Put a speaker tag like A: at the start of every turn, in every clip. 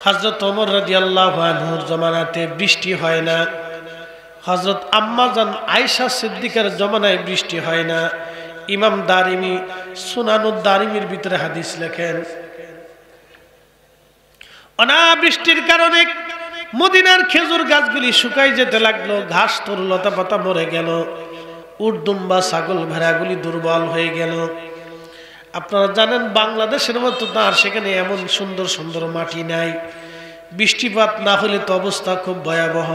A: হযরত ওমর রাদিয়াল্লাহু আনহুর জমানাতে বৃষ্টি হয় না, হযরত আম্মা জান আয়েশা সিদ্দিকার জমানায় বৃষ্টি হয় না। ইমাম দারিমি সুনানুদ দারিমির ভিতরে হাদিস লেখেন, অনাবৃষ্টির কারণে মদিনার খেজুর গাছগুলি শুকাই যেতে লাগলো, ঘাস তরুলতা পাতা মরে গেল, উট দুম্বা ছাগল ভেড়াগুলি দুর্বল হয়ে গেল। আপনারা জানেন বাংলাদেশের মতো তার সেখানে এমন সুন্দর সুন্দর মাটি নাই, বৃষ্টিপাত না হলে তো অবস্থা খুব ভয়াবহ।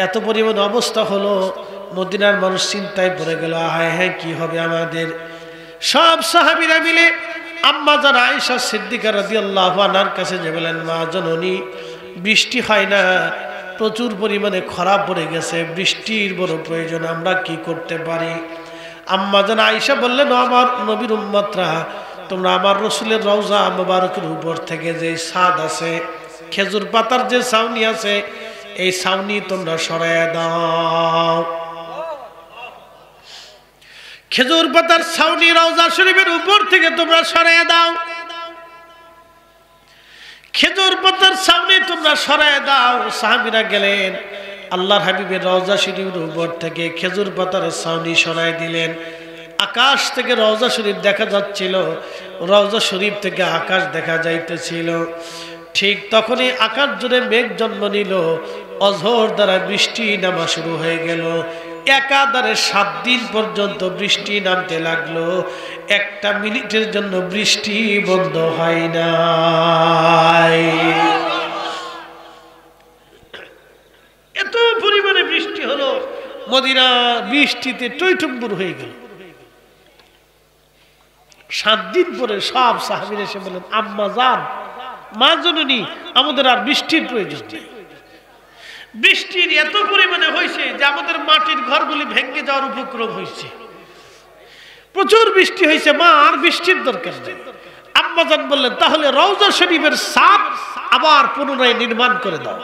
A: এত পরিমাণ অবস্থা হলো, মদিনার মানুষ চিন্তায় পড়ে গেল, হায় হ্যাঁ কি হবে আমাদের। সব সাহাবীরা মিলে আম্মা জান আয়েশা সিদ্দিকা রাদিয়াল্লাহু আনহার কাছে যে বলেন, মা জননী বৃষ্টি হয় না, প্রচুর পরিমাণে খরা পড়ে গেছে, বৃষ্টির বড় প্রয়োজন, আমরা কি করতে পারি? আম্মা জান আয়েশা বললেন, আমার নবীর উম্মতরা, তোমরা আমার রাসূলের রওজা মুবারকের উপর থেকে যে ছাদ আছে, খেজুর পাতার যে ছাউনি আছে, এই ছাউনি তোমরা সরাইয়া দাও। খেজুর পাতার ছাউনি রওজা শরীফের উপর থেকে তোমরা সরাইয়া দাও, খেজুর পাতার ছাউনি তোমরা সরাইয়া দাও। সাহাবীরা গেলেন, আল্লাহর হাবিবের রওজা শরীফের উপর থেকে খেজুর পাতার ছাউনি সরাই দিলেন। আকাশ থেকে রওজা শরীফ দেখা যাচ্ছিল, রওজা শরীফ থেকে আকাশ দেখা যাইতেছিল। ঠিক তখনই আকাশ জুড়ে মেঘ জন্ম নিল, অঝোর দ্বারা বৃষ্টি নামা শুরু হয়ে গেল। একাধারে 7 দিন পর্যন্ত বৃষ্টি নামতে লাগলো, একটা মিনিটের জন্য বৃষ্টি বন্ধ হয় না। এত পরিমাণে বৃষ্টি হলো, মদিনা বৃষ্টিতে টইটুম্বুর হয়ে গেল। 7 দিন পরে সব সাহাবীরা এসে বলেন, আম্মা জান, মা জননী, আমাদের আর বৃষ্টির প্রয়োজন নেই। বৃষ্টির এত পরিমাণে হয়েছে যে আমাদের মাটির ঘরগুলি ভেঙে যাওয়ার উপক্রম হয়েছে, প্রচুর বৃষ্টি হয়েছে, মা আর বৃষ্টির দরকার নেই। আম্মা জান বললেন, তাহলে রওজা শরীফের ছাদ আবার পুনরায় নির্মাণ করে দাও।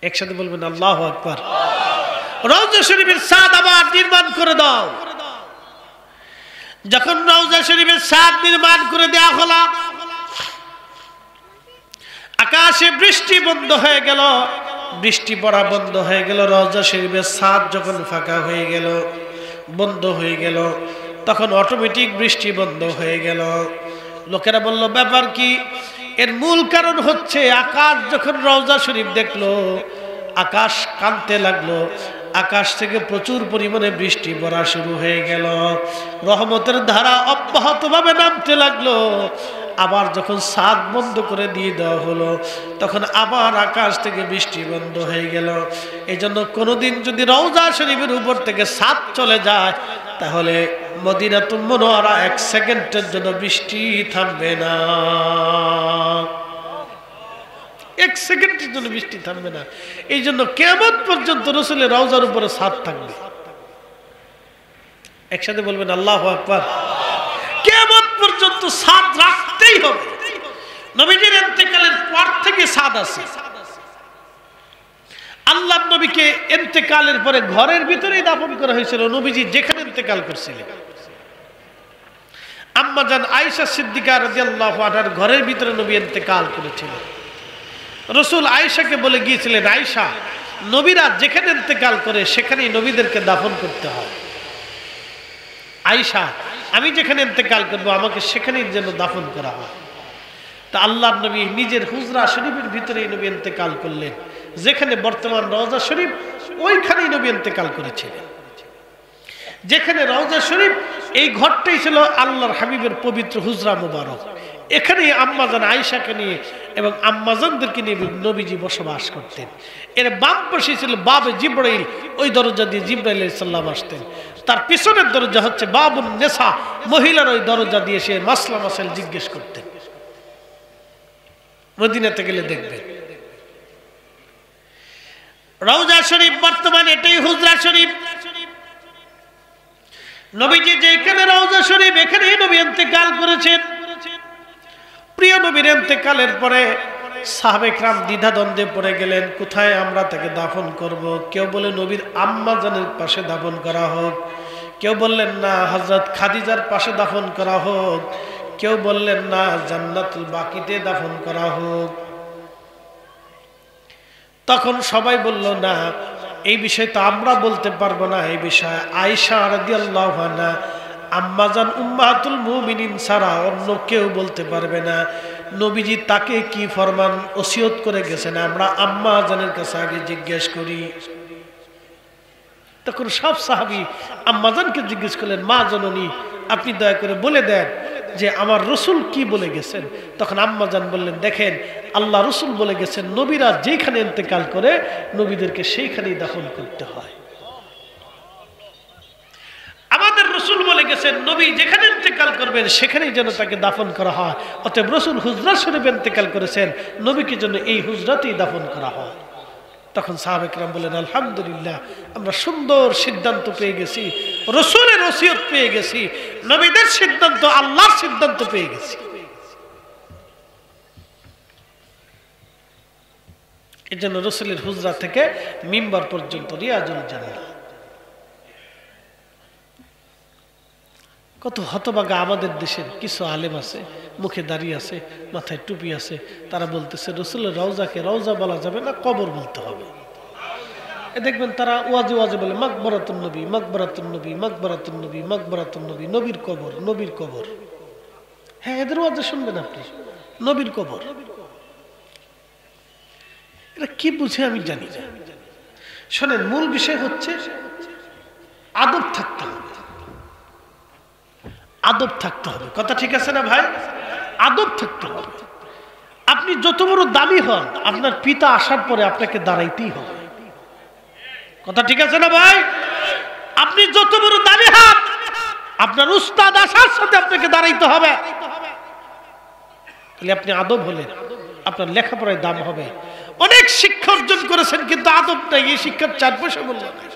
A: একসাথে বলবেন আল্লাহু আকবার। রওজা শরীফের ছাদ আবার নির্মাণ করে দাও। যখন রওজা শরীফের ছাদ নির্মাণ করে দেওয়া হলো, আকাশে বৃষ্টি বন্ধ হয়ে গেল, বৃষ্টি পড়া বন্ধ হয়ে গেল। রওজা শরীফের ছাদ যখন ফাঁকা হয়ে গেল, বন্ধ হয়ে গেল, তখন অটোমেটিক বৃষ্টি বন্ধ হয়ে গেল। লোকেরা বলল, ব্যাপার কি? এর মূল কারণ হচ্ছে আকাশ যখন রওজা শরীফ দেখলো, আকাশ কাঁদতে লাগলো, আকাশ থেকে প্রচুর পরিমাণে বৃষ্টি পড়া শুরু হয়ে গেল, রহমতের ধারা অব্যাহতভাবে নামতে লাগলো। আবার যখন ছাদ বন্ধ করে দিয়ে দেওয়া হলো, তখন আবার আকাশ থেকে বৃষ্টি বন্ধ হয়ে গেল। এই জন্য কোনোদিন যদি রওজা শরীফের উপর থেকে ছাদ চলে যায়, তাহলে মদিনাতুল মুনাওয়ারা 1 সেকেন্ডের জন্য বৃষ্টি থামবে না। 1 সেকেন্ডের জন্য বৃষ্টি থামবে না। এই জন্য কিয়ামত পর্যন্ত রাসূলের রওজার উপরে ছাদ থাকবে। একসাথে বলবেন আল্লাহু আকবার। কিয়ামত পর্যন্ত ছাদ রাখতেই হবে। নবীজির ইন্তেকালের পর থেকে ছাদ আছে। আল্লাহর নবীকে ইন্তেকালের পরে ঘরের ভিতরেই দাফন করা হয়েছিল, নবীজি যেখানে ইন্তেকাল করছিলেন। আম্মা জান আয়েশা সিদ্দিকা রাদিয়াল্লাহু আনহার ঘরের ভিতরে নবী ইন্তেকাল করেছিলেন। রাসূল আয়েশাকে বলে গিয়েছিলেন, আয়েশা, নবীরা যেখানে ইন্তেকাল করে সেখানেই নবীদেরকে দাফন করতে হয়। আয়েশা, আমি যেখানে ইন্তেকাল করব আমাকে সেখানেই যেন দাফন করা হয়। তা আল্লাহর নবী নিজের হুজরা শরীফের ভিতরেই নবী ইন্তেকাল করলেন, যেখানে বর্তমান রওজা শরীফ, ওইখানেই নবী ইন্তেকাল করেছিলেন। যেখানে রওজা শরীফ, এই ঘরটাই ছিল আল্লাহর হাবিবের পবিত্র হুজরা মুবারক। এখানেই আম্মা জান আয়েশাকে নিয়ে এবং আম্মা জানদেরকে নিয়ে নবীজি বসবাস করতেন। এর বাম পাশে ছিল বাবে জিবরাইল, ওই দরজা দিয়ে জিবরাইল আলাইহিস সালাম আসতেন। তার পিছনের দরজা হচ্ছে বাবুন নেসা, মহিলার ওই দরজা দিয়ে সে মাসলা মাসাইল জিজ্ঞেস করতেন। মদিনাতে গেলে দেখবেন রওজা শরীফ বর্তমানে এটাই হুজরা শরীফ। নবীজি যেখানে রওজা শরীফ, এখানেই নবী ইন্তেকাল করেছেন। প্রিয় নবীর ইন্তেকালের পরে সাহাবে کرام দ্বিধাদ্বন্দ্বে পড়ে গেলেন, কোথায় আমরা তাকে দাফন করব। কেউ বলে নবীর আম্মা জানের পাশে দাফন করা হোক, কেউ বললেন না হযরত খাদিজার পাশে দাফন করা হোক, কেউ বললেন না জান্নাতুল বাকিতে দাফন করা হোক। তখন সবাই বলল না, এই বিষয় তো আমরা বলতে পারবো না, এই বিষয়ে আয়েশা রাদিয়াল্লাহু আনহা আম্মাজান উম্মাহাতুল মুমিনিন ছাড়া অন্য কেউ বলতে পারবে না। নবীজি তাকে কি ফরমান ওসিয়ত করে গেছেন আমরা আম্মাজানের কাছে আগে জিজ্ঞেস করি। তখন সব সাহাবী আম্মাজানকে জিজ্ঞেস করলেন, মা জননী আপনি দয়া করে বলে দেন যে আমার রসুল কি বলে গেছেন। তখন আম্মাজান বললেন, দেখেন আল্লাহ রসুল বলে গেছেন নবীরা যেখানে ইন্তেকাল করে নবীদেরকে সেইখানেই দাফন করতে হয়। আমাদের রসুল বলে গেছেন নবী যেখানে ইন্তেকাল করবেন সেখানেই যেন তাকে দাফন করা হয়। অতএব রসুল হুজরা শরীফে ইন্তেকাল করেছেন, নবীকে জন্য এই হুজরাতেই দাফন করা হয়। তখন সাহাবা কিরাম বলেন, আলহামদুলিল্লাহ আমরা সুন্দর সিদ্ধান্ত পেয়ে গেছি, রসুলের ওসিয়ত পেয়ে গেছি, নবীদের সিদ্ধান্ত আল্লাহর সিদ্ধান্ত পেয়ে গেছি। এই জন্য রসুলের হুজরা থেকে মিম্বার পর্যন্ত রিয়াজুল জান্নাহ। কত হতভাগা আমাদের দেশের কিছু আলেম আছে, মুখে দাঁড়িয়ে আছে, মাথায় টুপি আছে, তারা বলতেছে রসুলের রওজাকে রওজা বলা যাবে না, কবর বলতে হবে। দেখবেন তারা ওয়াজে ওয়াজে বলে মাকবরাতুন নবী, মাকবরাতুন নবী, মাকবরাতুন নবী, মাকবরাতুন নবী, নবীর কবর, নবীর কবর। হ্যাঁ, এদের ওয়াজে শুনবেন আপনি, নবীর কবর। এটা কি বুঝে আমি জানি না। শোনেন, মূল বিষয় হচ্ছে আদব থাকতে হবে, আদব থাকতে হবে। কথা ঠিক আছে না ভাই? আদব থাকতে হবে। আপনি যত বড় দামি হন, আপনার পিতা আসার পরে আপনাকে দাঁড়াইতেই হবে। কথা ঠিক আছে না ভাই? আপনি যত বড় দামি হন, আপনার উস্তাদ আসার সাথে আপনাকে দাঁড়াইতে হবে। তাহলে আপনি আদব হলেন, আপনার লেখাপড়ায় দাম হবে। অনেক শিক্ষা অর্জন করেছেন কিন্তু আদব নাই, এই শিক্ষার 4 পয়সা মূল্য নাই।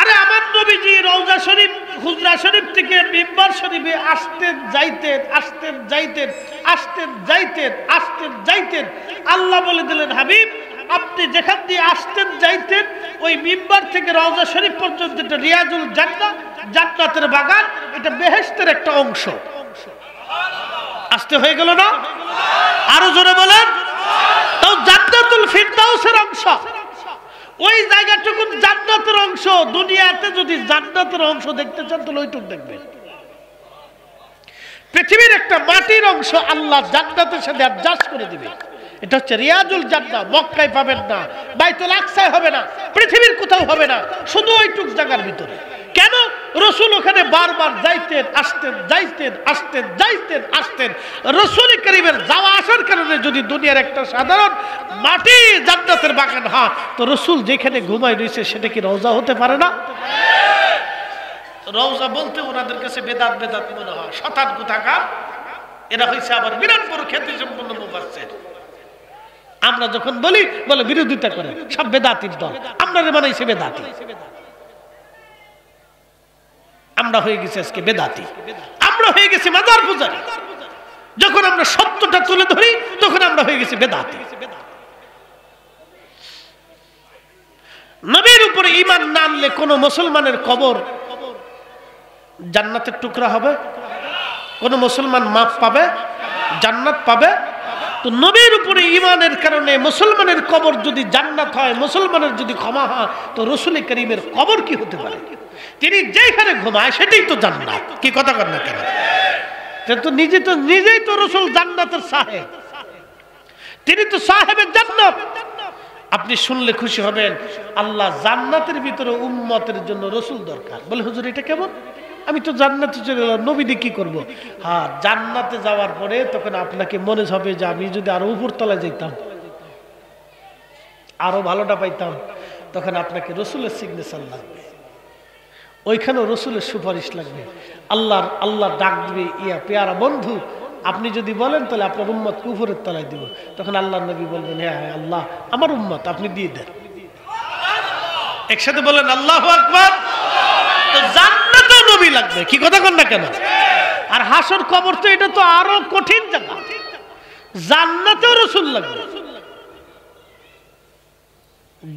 A: আরে আমার নবীজি রওজা শরীফ হুজরা শরীফ থেকে মিম্বার শরীফে আসতেন যাইতেন, আসতেন যাইতেন, আসতেন যাইতেন, আসতেন যাইতেন। আল্লাহ বলে দিলেন, হাবিব আপনি যেখান দিয়ে আসতেন যাইতেন ওই মিম্বার থেকে রওজা শরীফ পর্যন্ত এটা রিয়াজুল জান্নাহ, জান্নাতের বাগান, এটা বেহেশতের একটা অংশ। আসতে হয়ে গেল না? আরো জোরে বলেন। তাও জান্নাতুল ফিরদাউসের অংশ। ওই জায়গাটুকু জান্নাতের অংশ। দুনিয়াতে যদি জান্নাতের অংশ দেখতে চান তাহলে ওইটুক দেখবেন। পৃথিবীর একটা মাটির অংশ আল্লাহ জান্নাতের সাথে অ্যাডজাস্ট করে দিবে। এটা হচ্ছে রিয়াজুল জান্নাহ। মক্কায় পাবেন না, বাইতুল আকসায় হবে না, পৃথিবীর কোথাও হবে না, শুধু ওইটুক জায়গার ভিতরে। কেন? রাসূল ওখানে বারবার যাইতেন, আসতেন, যাইতেন, আসতেন, যাইতেন, আসতেন। রাসূল কারীমের যাওয়া আসার কারণে যদি দুনিয়ার একটা সাধারণ মাটি জান্নাতের বাগান হয়, তো রাসূল যেখানে ঘুমায় রয়েছে সেটা কি রওজা হতে পারে না? রওজা বলতে ওনাদের কাছে বেদাত বেদাত মনে হয়, শতান কোথাকার। এরা হয়েছে আবার বিরাট বড় খ্যাতি সম্পন্ন মুফাসসির। আমরা যখন বলি বলে বিরোধিতা করে, সব বেদাতির দল, আমরা বানাইছে বেদাতি। আমরা হয়ে গেছি আজকে বেদাতি, আমরা হয়ে গেছি মাজার পূজারী। যখন আমরা সত্যটা তুলে ধরি তখন আমরা হয়ে গেছি বেদাতি। নবীর উপরে ঈমান না আনলে কোন মুসলমানের কবর জান্নাতের টুকরা হবে? কোন মুসলমান মাফ পাবে, জান্নাত পাবে? তো নবীর উপরে ঈমানের কারণে মুসলমানের কবর যদি জান্নাত হয়, মুসলমানের যদি ক্ষমা হয়, তো রাসূল কারীমের কবর কি হতে পারে? তিনি যেখানে ঘুমায় সেটাই তো জান্নাত। কি কথা কর না কেন? তো নিজেই তো রাসূল জান্নাতের সাহেব, তিনি তো সাহেবের জান্নাত। আপনি শুনলে খুশি হবেন, আল্লাহ জান্নাতের ভিতরে উম্মতের জন্য রাসূল দরকার। বলে হুজুর এটা কেমন? আমি তো জান্নাতে চলে গেলাম, নবী দিয়ে কি করবো? হ্যাঁ, জান্নাতে যাওয়ার পরে তখন আপনাকে মনে হবে যে আমি যদি আরো উপর তলায় যেতাম, আরো ভালোটা পাইতাম, তখন আপনাকে রাসূলের সিগনেচার লাগবে, ওইখানেও রাসূলের সুপারিশ লাগবে। আল্লাহ ডাক দিবে, ইয়া পেয়ারা বন্ধু, আপনি যদি বলেন তাহলে আপনার উম্মতকে উপরের তলায় দিব। তখন আল্লাহর নবী বলবেন, হ্যাঁ হ্যাঁ আল্লাহ আমার উম্মত, আপনি দিয়ে দেন। একসাথে বলেন আল্লাহু আকবার। তো জান্নাতেও নবী লাগবে। কি কথা কন না কেন? আর হাসর কবর তো এটা তো আরো কঠিন জায়গা, জান্নাতেও রাসূল লাগবে,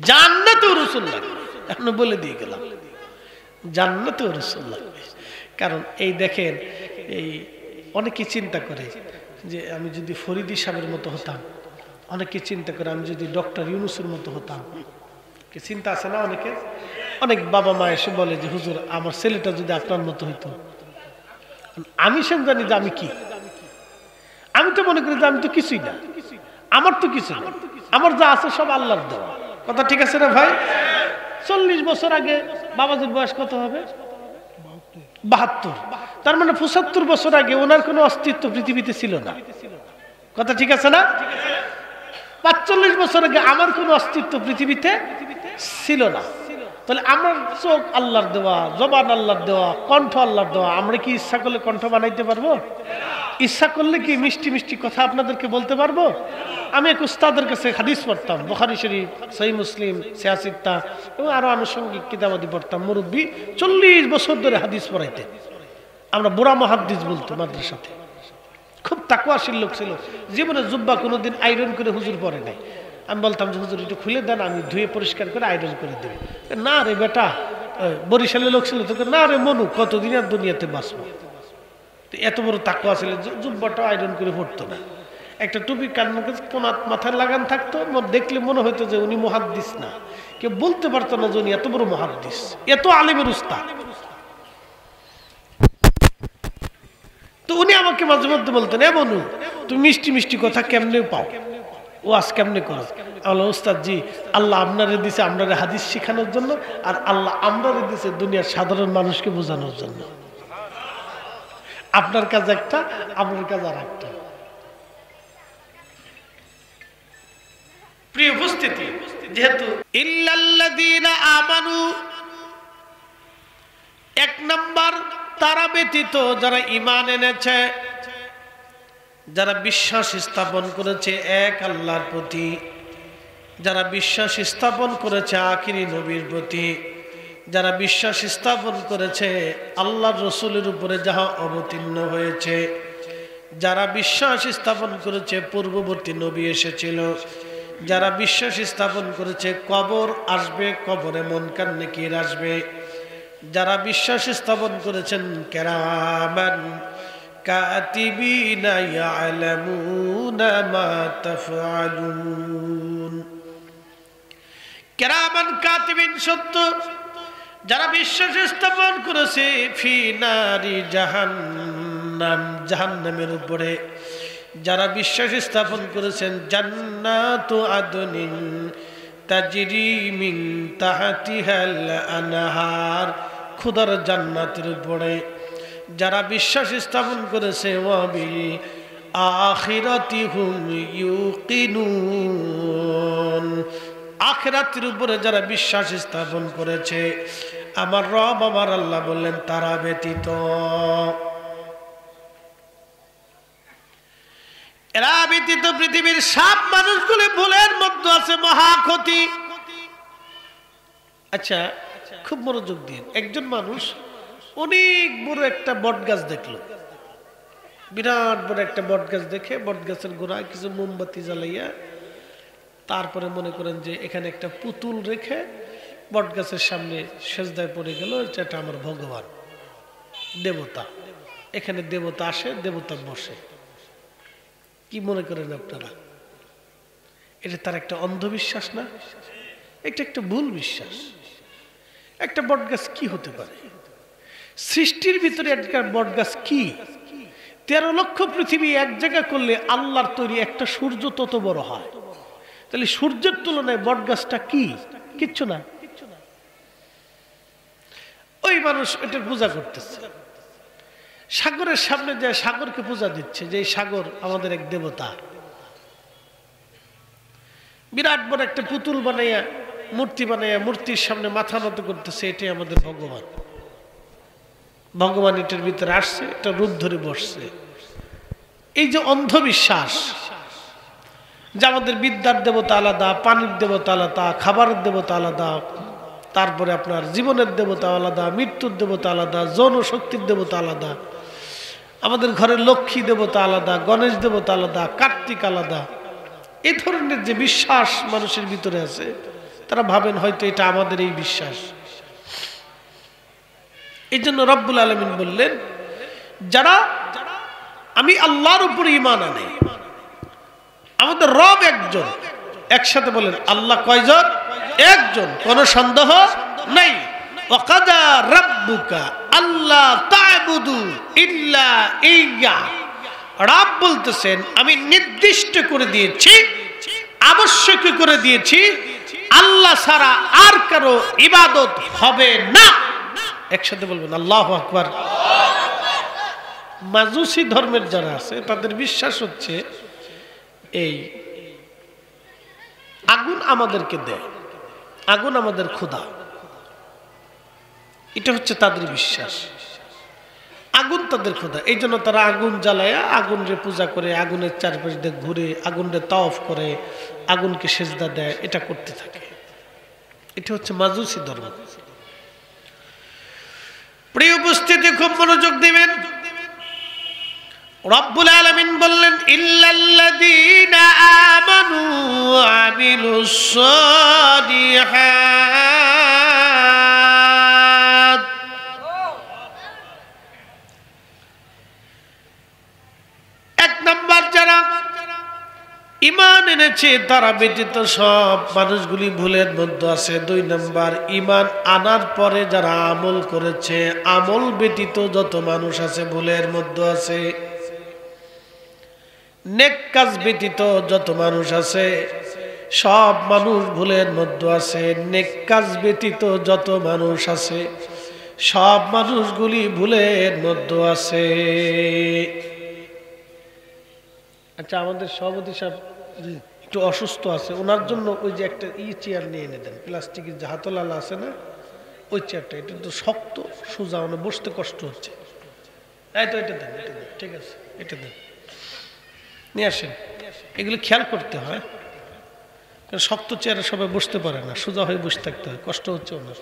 A: জান্নাতেও রাসূল লাগবে। এখন বলে দিয়ে গেলাম জান্নাতেও রাসূল লাগবে। কারণ এই দেখেন, এই অনেকে চিন্তা করে যে আমি যদি ফরিদি সাহেবের মতো হতাম, অনেকে চিন্তা করে আমি যদি ডক্টর ইউনুসের মতো হতাম। চিন্তা আছে না অনেকে? অনেক বাবা মা এসে বলে যে হুজুর আমার ছেলেটা যদি আপনার মতো হইতো। আমি সেন জানি যে আমি কি, আমি তো মনে করি যে আমি তো কিছুই না, আমার তো কিছু না, আমার যা আছে সব আল্লাহর দেওয়া। কথা ঠিক আছে না ভাই? 40 বছর আগে বাবাজির বয়স কত হবে? 72। তার মানে 75 বছর আগে ওনার কোনো অস্তিত্ব পৃথিবীতে ছিল না। কথা ঠিক আছে না? 45 বছর আগে আমার কোনো অস্তিত্ব পৃথিবীতে ছিল না। তাহলে আমার চোখ আল্লাহর দেওয়া, জবান আল্লাহর দেওয়া, কণ্ঠ আল্লাহর দেওয়া। আমরা কি ইচ্ছা করলে কণ্ঠ বানাইতে পারবো? ইচ্ছা করলে কি মিষ্টি মিষ্টি কথা আপনাদেরকে বলতে পারবো? আমি এক উস্তাদের কাছে হাদিস পড়তাম, বুখারী শরীফ, সহিহ মুসলিম, সিয়াসিত্তা এবং আরো আনুষঙ্গিক কিতাবাদি পড়তাম। মুরব্বী 40 বছর ধরে হাদিস পড়াইতে, আমরা বুড়া মুহাদ্দিস বলতো মাদ্রাসাতে। খুব তাকওয়াশীল লোক ছিল, জীবনে জুব্বা কোনোদিন আয়রন করে হুজুর পরে নাই। আমি বলতাম যে হুজুর একটু খুলে দেন, আমি ধুয়ে পরিষ্কার করে আয়রন করে দেব। না রে বেটা, বরিশালের লোক ছিল তোকে, না রে মনু কতদিন আর দুনিয়াতে বাঁচবো। এত বড় তাকওয়া ছিল, জুব্বাটাও আয়রন করে পড়তো না। একটা টুপি মাথায় লাগান থাকতো, দেখলে মনে হইতো যে উনি মুহাদ্দিস না। কেউ বলতে পারতো না যে উনি এত বড় মুহাদ্দিস, এত আলিমের উস্তাদ। তো উনি আমাকে মাঝে মধ্যে বলতেন, এ বনু তুমি মিষ্টি মিষ্টি কথা কেমনে পাও, ও আজ কেমনে করো? আল্লাহ উস্তাদ জি, আল্লাহ আপনারে দিছে আপনারে হাদিস শেখানোর জন্য, আর আল্লাহ আপনারে দিছে দুনিয়ার সাধারণ মানুষকে বোঝানোর জন্য। আপনার কাজ একটা, আপনার কাজ আর একটা। প্রিয় উপস্থিতি, যেহেতু ইল্লাল্লাযীনা আমানু, এক নাম্বার তারা ব্যতীত যারা ঈমান এনেছে, যারা বিশ্বাস স্থাপন করেছে এক আল্লাহর প্রতি, যারা বিশ্বাস স্থাপন করেছে আখিরি নবীর প্রতি, যারা বিশ্বাস স্থাপন করেছে আল্লাহর রসুলের উপরে যাহা অবতীর্ণ হয়েছে, যারা বিশ্বাস স্থাপন করেছে পূর্ববর্তী নবী এসেছিল, যারা বিশ্বাস স্থাপন করেছে কবর আসবে, কবরে মুনকার নাকির আসবে, যারা বিশ্বাস স্থাপন করেছেন কিরামান কাতিবিনা ইয়ালামুনা মা তাফআলুন, কিরামান কাতিবিন সত্য যারা বিশ্বাস স্থাপন করেছে ফি নারি জাহান্নাম, জাহান্নামের উপরে, যারা বিশ্বাস স্থাপন করেছেন জান্নাতু আদনিন তাজরি মিন তাহতিহাল আনহার, খুদার জান্নাতের উপরে, যারা বিশ্বাস স্থাপন করেছে ওয়া বিল আখিরাতি হুম ইউকিনুন, আখিরাতের উপরে যারা বিশ্বাস স্থাপন করেছে, আমার রব আমার আল্লাহ বললেন তারা ব্যতীত, এরা ব্যতীত পৃথিবীর সব মানুষগুলি ভুলের মধ্যে আছে, মহা ক্ষতি। আচ্ছা খুব মনোযোগ দিন, একজন মানুষ অনেক বড় একটা বট গাছ দেখলো, বিরাট বড় একটা বট গাছ দেখে বট গাছের গোড়ায় কিছু মোমবাতি জ্বালাইয়া, তারপরে মনে করেন যে এখানে একটা পুতুল রেখে বট গাছের সামনে সেজদায় পড়ে গেল, এটা আমার ভগবান, দেবতা, এখানে দেবতা আসে, দেবতা বসে। কি মনে করেন আপনারা? এটা তার একটা অন্ধবিশ্বাস না? এটা একটা ভুল বিশ্বাস। একটা বটগাছ কি হতে পারে? সৃষ্টির ভিতরে একটা বটগাছ কি? 13 লক্ষ পৃথিবী এক জায়গা করলে আল্লাহর তৈরি একটা সূর্য তত বড় হয়। তাহলে সূর্যের তুলনায় বটগাছটা কি? কিচ্ছু না। ওই মানুষ এটার পূজা করতেছে, সাগরের সামনে যায় সাগরকে পূজা দিচ্ছে, যে সাগর আমাদের এক দেবতা। বিরাট বড় একটা পুতুল বানাইয়া, মূর্তি বানাইয়া মূর্তির সামনে মাথা নত করতেছে, এটাই আমাদের ভগবান। ভগবান এটার ভিতরে আসছে, এটা রূপ ধরে বসছে। এই যে অন্ধবিশ্বাস, যে আমাদের বিদ্যার দেবতা আলাদা, পানির দেবতা আলাদা, খাবারের দেবতা আলাদা, তারপরে আপনার জীবনের দেবতা আলাদা, মৃত্যুর দেবতা আলাদা, যৌন শক্তির দেবতা আলাদা, আমাদের ঘরের লক্ষ্মী দেবতা আলাদা, গণেশ দেবতা আলাদা, কার্তিক আলাদা, এই ধরনের যে বিশ্বাস মানুষের ভিতরে আছে, তারা ভাবেন হয়তো এটা আমাদের এই বিশ্বাস। এই জন্য রব্বুল আলামিন বললেন যারা আমি আল্লাহর উপর ঈমান আনে, আমাদের রব একজন, একসাথে বলেন আল্লাহ কয়জন? একজন, কোনো সন্দেহ নাই। ওয়াকাদা রাব্বুকা আল্লা তা'বুদু ইল্লা ইয়্যা, রব বলতেছেন আমি নির্দিষ্ট করে দিয়েছি, আবশ্যক করে দিয়েছি, আল্লাহ ছাড়া আর কারো ইবাদত হবে না। একসাথে বলবেন আল্লাহু আকবার। মাজুসি ধর্মের যারা আছে তাদের বিশ্বাস হচ্ছে এই আগুন আমাদেরকে দেয়, আগুন আমাদের খোদা, এটা হচ্ছে তাদের বিশ্বাস। আগুন তাদের খোদা, এই জন্য তারা আগুন জ্বালায়া আগুনরে পূজা করে, আগুনের চারপাশ দিয়ে ঘুরে, আগুনরে তাওয়াফ করে, আগুনকে সেজদা দেয়, এটা করতে থাকে। এটা হচ্ছে মাজুসি ধর্ম। প্রিয় উপস্থিতি, খুব মনোযোগ দিবেন। রব্বুল আলামিন বললেন ইল্লাল্লাযীনা আমানু ওয়া আমিলুস সালিহাত, এক নাম্বার যারা ঈমান এনেছে তারা ব্যতীত সব মানুষগুলি ভুলের মধ্যে আছে। দুই নাম্বার, ঈমান আনার পরে যারা আমল করেছে, আমল ব্যতীত যত মানুষ আছে ভুলের মধ্যে আছে। নেক কাজ ব্যতীত যত মানুষ আছে সব মানুষ ভুলের মধ্যে আছে। নেক কাজ ব্যতীত যত মানুষ আছে সব মানুষগুলি ভুলের মধ্যে আছে। আচ্ছা, আমাদের সভাপতি সাহেব একটু অসুস্থ আছে, ওনার জন্য ওই যে একটা চেয়ার নিয়ে এনে দেন, প্লাস্টিকের যে হাতলালা আছে না, ওই চেয়ারটা। এটা তো শক্ত, সোজা, মানে বসতে কষ্ট হচ্ছে। এই তো এটা দেন, এটা দেন, ঠিক আছে, এটা দেন, নিয়ে আসেন। এগুলো খেয়াল করতে হয়, কারণ শক্ত চেয়ারে সবাই বসতে পারে না, সোজা হয়ে বসে থাকতে হয়, কষ্ট হচ্ছে ওনার।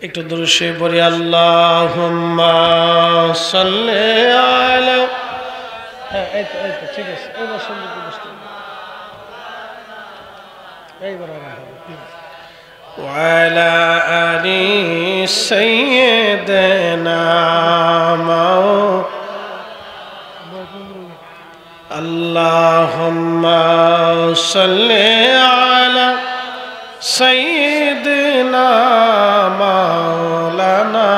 A: একটু দূরে সে বলি আল্লাহুম্মা সাল্লি আলা, হ্যাঁ এই তো ঠিক আছে, এইবার সুন্দর করে বসতে হবে, এইবার ওয়ালা আলি সাইয়্যিদিনা আল্লাহুম্মা সাল্লি আলা সাইয়্যিদিনা মাওলানা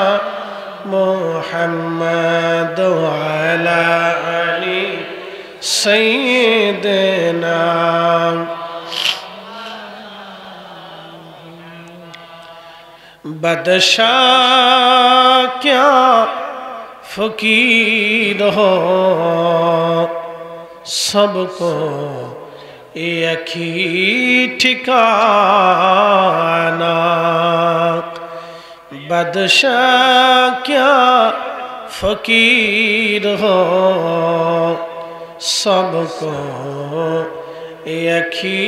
A: মুহাম্মদ ওয়া আলা আলি সাইয়্যিদিনা। বাদশাহ क्या फकीर हो, सबको एक ही ठिकाना। बादशाह क्या फकीर हो, सबको एक ही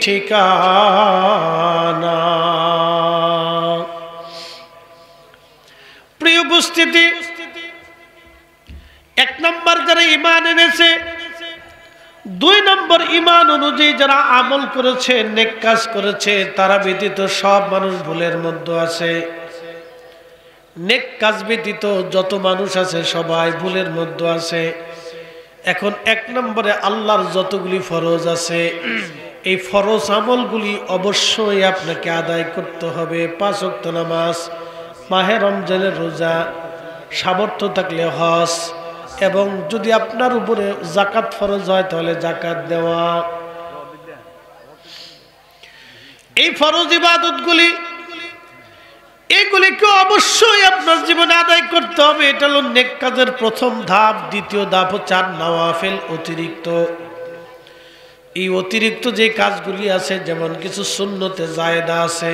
A: ठिकाना। প্রিয় উপস্থিতি, এক নম্বর যারা ঈমান এনেছে, দুই নম্বর ঈমান অনুযায়ী যারা আমল করেছে, নেক কাজ করেছে, তারা ব্যতীত সব মানুষ ভুলের মধ্যে আছে। নেক কাজ ব্যতীত যত মানুষ আছে সবাই ভুলের মধ্যে আছে। এখন এক নম্বরে আল্লাহর যতগুলি ফরজ আছে, এই ফরজ আমলগুলি অবশ্যই আপনাকে আদায় করতে হবে। 5 ওয়াক্ত নামাজ, মাহে রমজানের রোজা, সামর্থ্য থাকলে হজ, এবং যদি আপনার উপরে যাকাত ফরজ হয় তাহলে যাকাত দেওয়া। এই ফরজ ইবাদতগুলি, এগুলিকে অবশ্যই আপনার জীবনে আদায় করতে হবে। এটা হলো নেক কাজের প্রথম ধাপ। দ্বিতীয় ধাপ হচ্ছে নওয়াফিল, অতিরিক্ত। এই অতিরিক্ত যে কাজগুলি আছে, যেমন কিছু সুন্নতে জায়েদা আছে,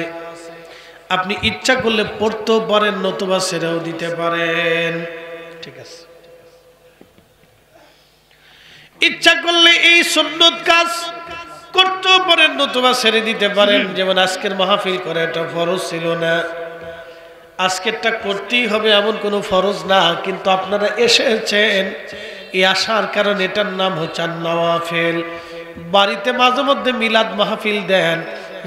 A: আপনি ইচ্ছা করলে পড়তেও পারেন, নতুবা ছেড়েও দিতে পারেন, ঠিক আছে। ইচ্ছা করলে এই সুন্নত কাজ করতেও পারেন, নতুবা ছেড়ে দিতে পারেন। যেমন আজকের মাহফিল করে, এটা ফরজ ছিল না, আজকেরটা করতেই হবে এমন কোনো ফরজ না, কিন্তু আপনারা এসেছেন, এই আসার কারণ এটার নাম হচ্ছে নওয়াফিল। বাড়িতে মাঝে মধ্যে মিলাদ মাহফিল দেন,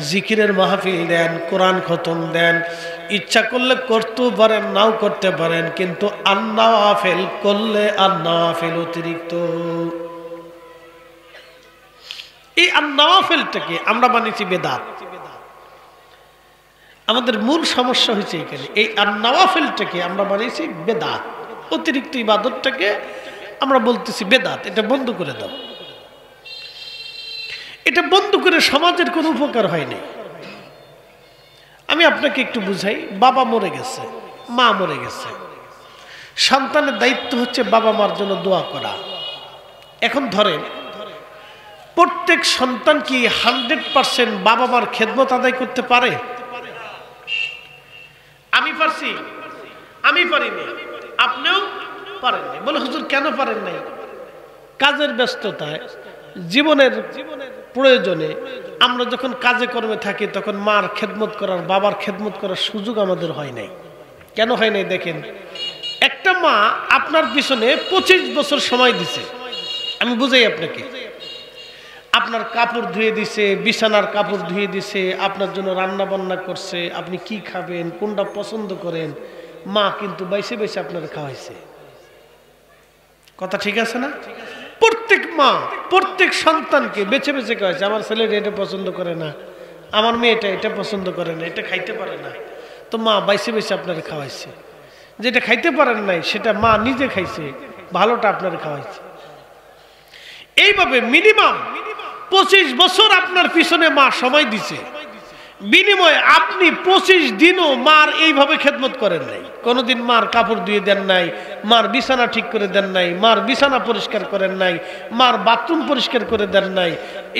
A: জিকিরের মাহফিল দেন, কোরআন খতম দেন, ইচ্ছা করলে করতেও পারেন, নাও করতে পারেন, কিন্তু আন-নওয়াফিল করলে আন-নওয়াফিল অতিরিক্ত। এই আন-নওয়াফিলটাকে আমরা বানিয়েছি বেদাত। আমাদের মূল সমস্যা হয়েছে এখানে, এই আন-নওয়াফিলটাকে আমরা বানিয়েছি বেদাত। অতিরিক্ত ইবাদতটাকে আমরা বলতেছি বেদাত, এটা বন্ধ করে দাও। এটা বন্ধ করে সমাজের কোনো উপকার হয়নি। আমি আপনাকে একটু বুঝাই। বাবা মরে গেছে, মা মরে গেছে, সন্তানের দায়িত্ব হচ্ছে বাবা মার জন্য দোয়া করা। এখন ধরেন প্রত্যেক সন্তান কি 100% বাবা মার খেদমত আদায় করতে পারে? আমি পারছি? আমি পারিনি, আপনিও পারেননি। বলে হুজুর কেন পারেন নাই? কাজের ব্যস্ততায়, জীবনের প্রয়োজনে আমরা যখন কাজে কর্মে থাকি তখন মার খেদমত করার, বাবার খেদমত করার সুযোগ আমাদের হয় নাই। কেন হয় নাই? দেখেন, একটা মা আপনার পিছনে 25 বছর সময় দিছে। আমি বুঝাই আপনাকে। আপনার কাপড় ধুয়ে দিছে, বিছানার কাপড় ধুয়ে দিছে, আপনার জন্য রান্না বান্না করছে, আপনি কি খাবেন, কোনটা পছন্দ করেন, মা কিন্তু বাইসে বাইসে আপনার খাওয়াইছে। কথা ঠিক আছে না? প্রত্যেক মা প্রত্যেক সন্তানকে বেছে বেছে খাওয়াইছে। আমার ছেলেটা এটা পছন্দ করে না, আমার মেয়েটা এটা পছন্দ করে না, এটা খাইতে পারে না, তো মা বাইসে বাইসে আপনার খাওয়াইছে। যেটা খাইতে পারেন নাই সেটা মা নিজে খাইছে, ভালোটা আপনার খাওয়াইছে। এইভাবে মিনিমাম 25 বছর আপনার পিছনে মা সময় দিছে, বিনিময়ে আপনি 25 দিনও মার এইভাবে খেদমত করেন নাই। কোনোদিন মার কাপড় ধুয়ে দেন নাই, মার বিছানা ঠিক করে দেন নাই, মার বিছানা পরিষ্কার করেন নাই, মার বাথরুম পরিষ্কার করে দেন নাই,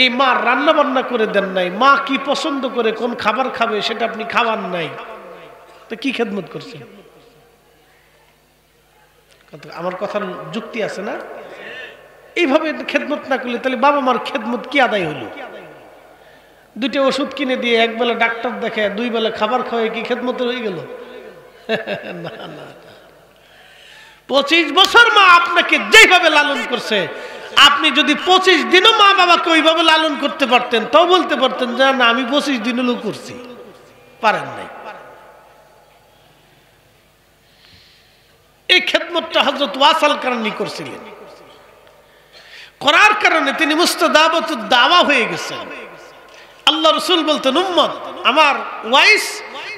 A: এই মার রান্না বান্না করে দেন নাই, মা কি পছন্দ করে, কোন খাবার খাবে সেটা আপনি খাওয়ান নাই, তো কি খেদমত করছেন? আমার কথার যুক্তি আছে না? এইভাবে খেদমত না করলে তাহলে বাবা মার খেদমত কি আদায় হলো? দুইটা ওষুধ কিনে দিয়ে একবেলা ডাক্তার দেখে, 2 বেলা খাবার খাওয়াই কি খেদমত হয়ে গেল? না না, 25 বছর মা আপনাকে যেভাবে লালন করছে, আপনি যদি 25 দিনও মা বাবাকে ওইভাবে লালন করতে পারতেন, তাও বলতে পারতেন যে না আমি 25 দিন হলো করছি। পারেন নাই। এই খেদমতটা হযরত ওয়াসাল কারণী করছিলেন। করার কারণে তিনি মুস্তাজাবাতুদ দাওয়া হয়ে গেছেন। আল্লাহ রাসূল বলতেন, উম্মত আমার ওয়াইস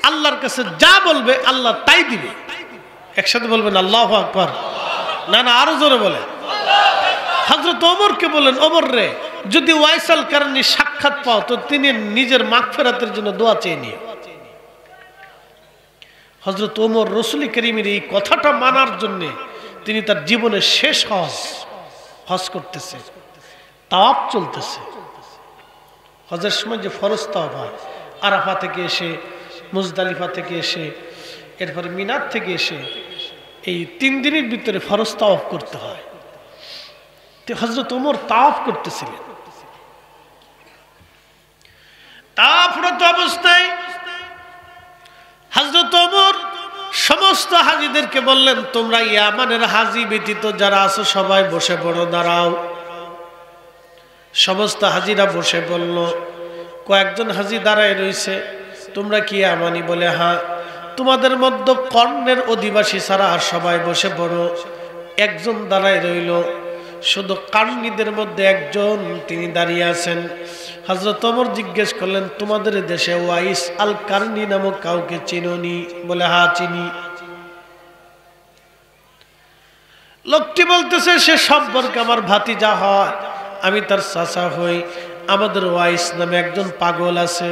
A: আল্লাহর কাছে যা বলবে আল্লাহ তাই দিবে। একসাথে বলবেন আল্লাহু আকবার। না না, আরো জোরে বলেন। হযরত ওমরকে বলেন, ওমর রে, যদি ওয়াইসাল কারণী সাক্ষাৎ পাও তো তিনি নিজের মাগফিরাতের জন্য দোয়া চেয়ে নিও। হযরত ওমর রাসূল কারীমের এই কথাটা মানার জন্য তিনি তার জীবনের শেষ হজ করতেছে, তাওয়াফ চলতেছে। হজের সময় যে ফরজ তাওয়াফ হয়, আরাফা থেকে এসে, মুজদালিফা থেকে এসে, এরপরে মিনার থেকে এসে, এই 3 দিনের ভিতরে ফরজ তাওয়াফ করতে হয়। তো হযরত ওমর তাওয়াফ করতেছিলেন। তাওয়াফরত অবস্থায় হযরত ওমর সমস্ত হাজীদেরকে বললেন, তোমরা ইয়ামানের হাজী ব্যতীত যারা আছো সবাই বসে পড়ো, দাঁড়াও। সমস্ত হাজীরা বসে পড়ল। কয়েকজন হাজী দাঁড়ায় রয়েছে। তোমরা কি ইয়ামানি? বলে হ্যাঁ। তোমাদের মধ্যে কর্ণের অধিবাসী ছাড়া আর সবাই বসে পড়ো। একজন দাঁড়ায় রইল, শুধু কার্ণীদের মধ্যে একজন তিনি দাঁড়িয়ে আছেন। হযরত ওমর জিজ্ঞেস করলেন, তোমাদের দেশে ওয়াইস আল কার্ণী নামক কাউকে চিনোনি? বলে হ্যাঁ চিনি। লোকটি বলতেছে, সে সম্পর্কে আমার ভাতিজা হয়, আমি তার চাচা হই। আমাদের ওয়াইস নামে একজন পাগল আছে।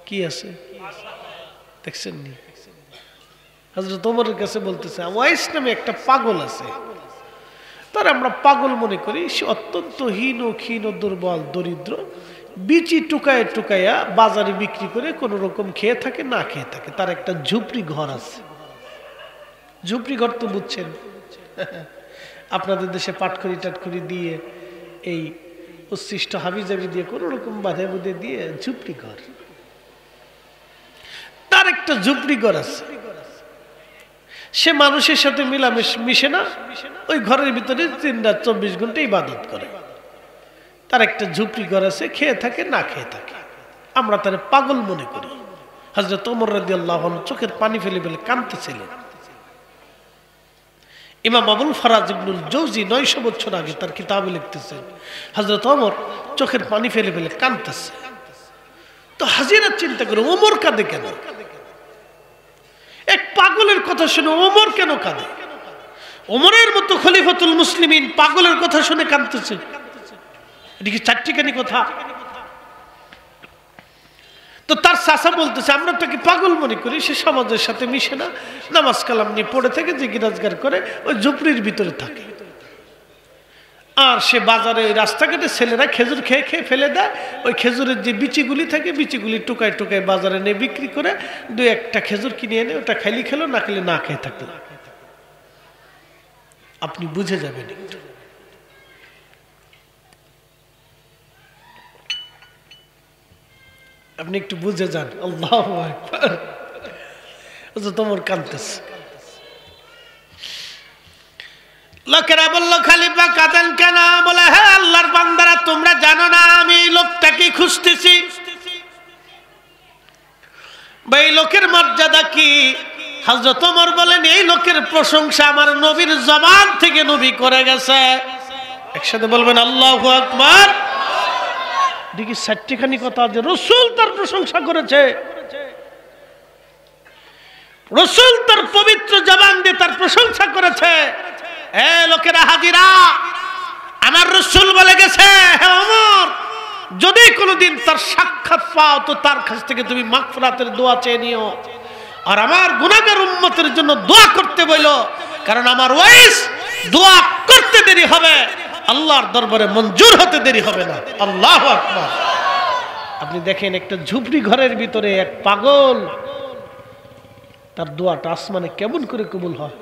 A: কি আছে দেখছেন নি? হযরত ওমরের কাছে বলতেছে, ওয়াইস নামে একটা পাগল আছে, তার আমরা পাগল মনে করি। সে অত্যন্ত হীন ক্ষীণ, দুর্বল, দরিদ্র, বিচি টুকায় টুকাইয়া বাজারে বিক্রি করে কোনো রকম খেয়ে থাকে, না খেয়ে থাকে। তার একটা ঝুপড়ি ঘর আছে। ঝুপড়ি ঘর তো বুঝছেন, আপনাদের দেশে পাটখড়ি টাটখড়ি দিয়ে, এই উচ্ছিষ্ট হাবিজাবি দিয়ে কোনো রকম বাঁধে বুধে দিয়ে ঝুপড়ি ঘর। তার একটা ঝুপড়ি ঘর আছে। সে মানুষের সাথে মিশে না, ওই ঘরের ভিতরে 3 রাত 24 ঘন্টা ইবাদত করে। তার একটা ঝুপড়ি ঘর আছে, খেয়ে থাকে, না খেয়ে থাকে। আমরা তারে পাগল মনে করি। হযরত ওমর রাদিয়াল্লাহু আনহু চোখের পানি ফেলে ফেলে কাঁদতেছিলেন। ইমাম আবুল ফারাজ ইবনুল জৌজি 900 বছর আগে তার কিতাবে লিখতেছেন হযরত ওমর চোখের পানি ফেলে ফেলে কাঁদতেছে। তো হাজিরা চিন্তা করে ওমর কাঁদে কেন? এক পাগলের কথা শুনে ওমর কেন কাঁদে? ওমরের মতো খলিফাতুল মুসলিমিন পাগলের কথা শুনে কাঁদতেছে, এটা কি চারটিখানি কথা? তো তার চাচা বলতেছে আমরা তাকে পাগল মনে করি, সে সমাজের সাথে মিশে না, নামাজ কালাম নিয়ে পড়ে থেকে যে গিরাজগার করে ওই ঝুপড়ির ভিতরে থাকে। আর সে বাজারে ওই রাস্তাঘাটে ছেলেরা খেজুর খেয়ে খেয়ে ফেলে দেয়, ওই খেজুরের যে বিচিগুলি থাকে বিচিগুলি টুকায় টুকায় বাজারে নিয়ে বিক্রি করে 2-1টা খেজুর কিনে এনে ওটা খাইলে খেলো, না খেলে না খেয়ে থাকলো। আপনি বুঝে যাবেন একটু। আপনি একটু বুঝে যান। আল্লাহু আকবার। তোমার কাঁদতেছে। লোকেরা বলল খলিফা কাঁদেন কেন? বলে হ্যাঁ আল্লাহর বান্দারা তোমরা জানো না আমি এই লোকটাকে খুঁজতেছি। এই লোকের মর্যাদা কি? হযরত ওমর বলেন এই লোকের প্রশংসা আমার নবীর জবান থেকে নবী করে গেছে। একসাথে বলবেন আল্লাহু আকবার। দেখি চারটিখানি কথা যে রাসূল তার প্রশংসা করেছে, রাসূল তার পবিত্র জবান দিয়ে তার প্রশংসা করেছে। এ লোকেরা হাজিরা, আমার রাসূল বলে গেছে হে ওমর যদি কোনোদিন তার সাক্ষাৎ পাও তো তার কাছ থেকে তুমি মাগফিরাতের দোয়া চেয়ে নিও, আর আমার গুনাহগার উম্মতের জন্য দোয়া করতে বলো, কারণ আমার ওয়াইস দোয়া করতে দেরি হবে, আল্লাহর দরবারে মঞ্জুর হতে দেরি হবে না। আল্লাহু আকবার। আপনি দেখেন একটা ঝুপড়ি ঘরের ভিতরে এক পাগল, তার দোয়াটা আসমানে কেমন করে কবুল হয়।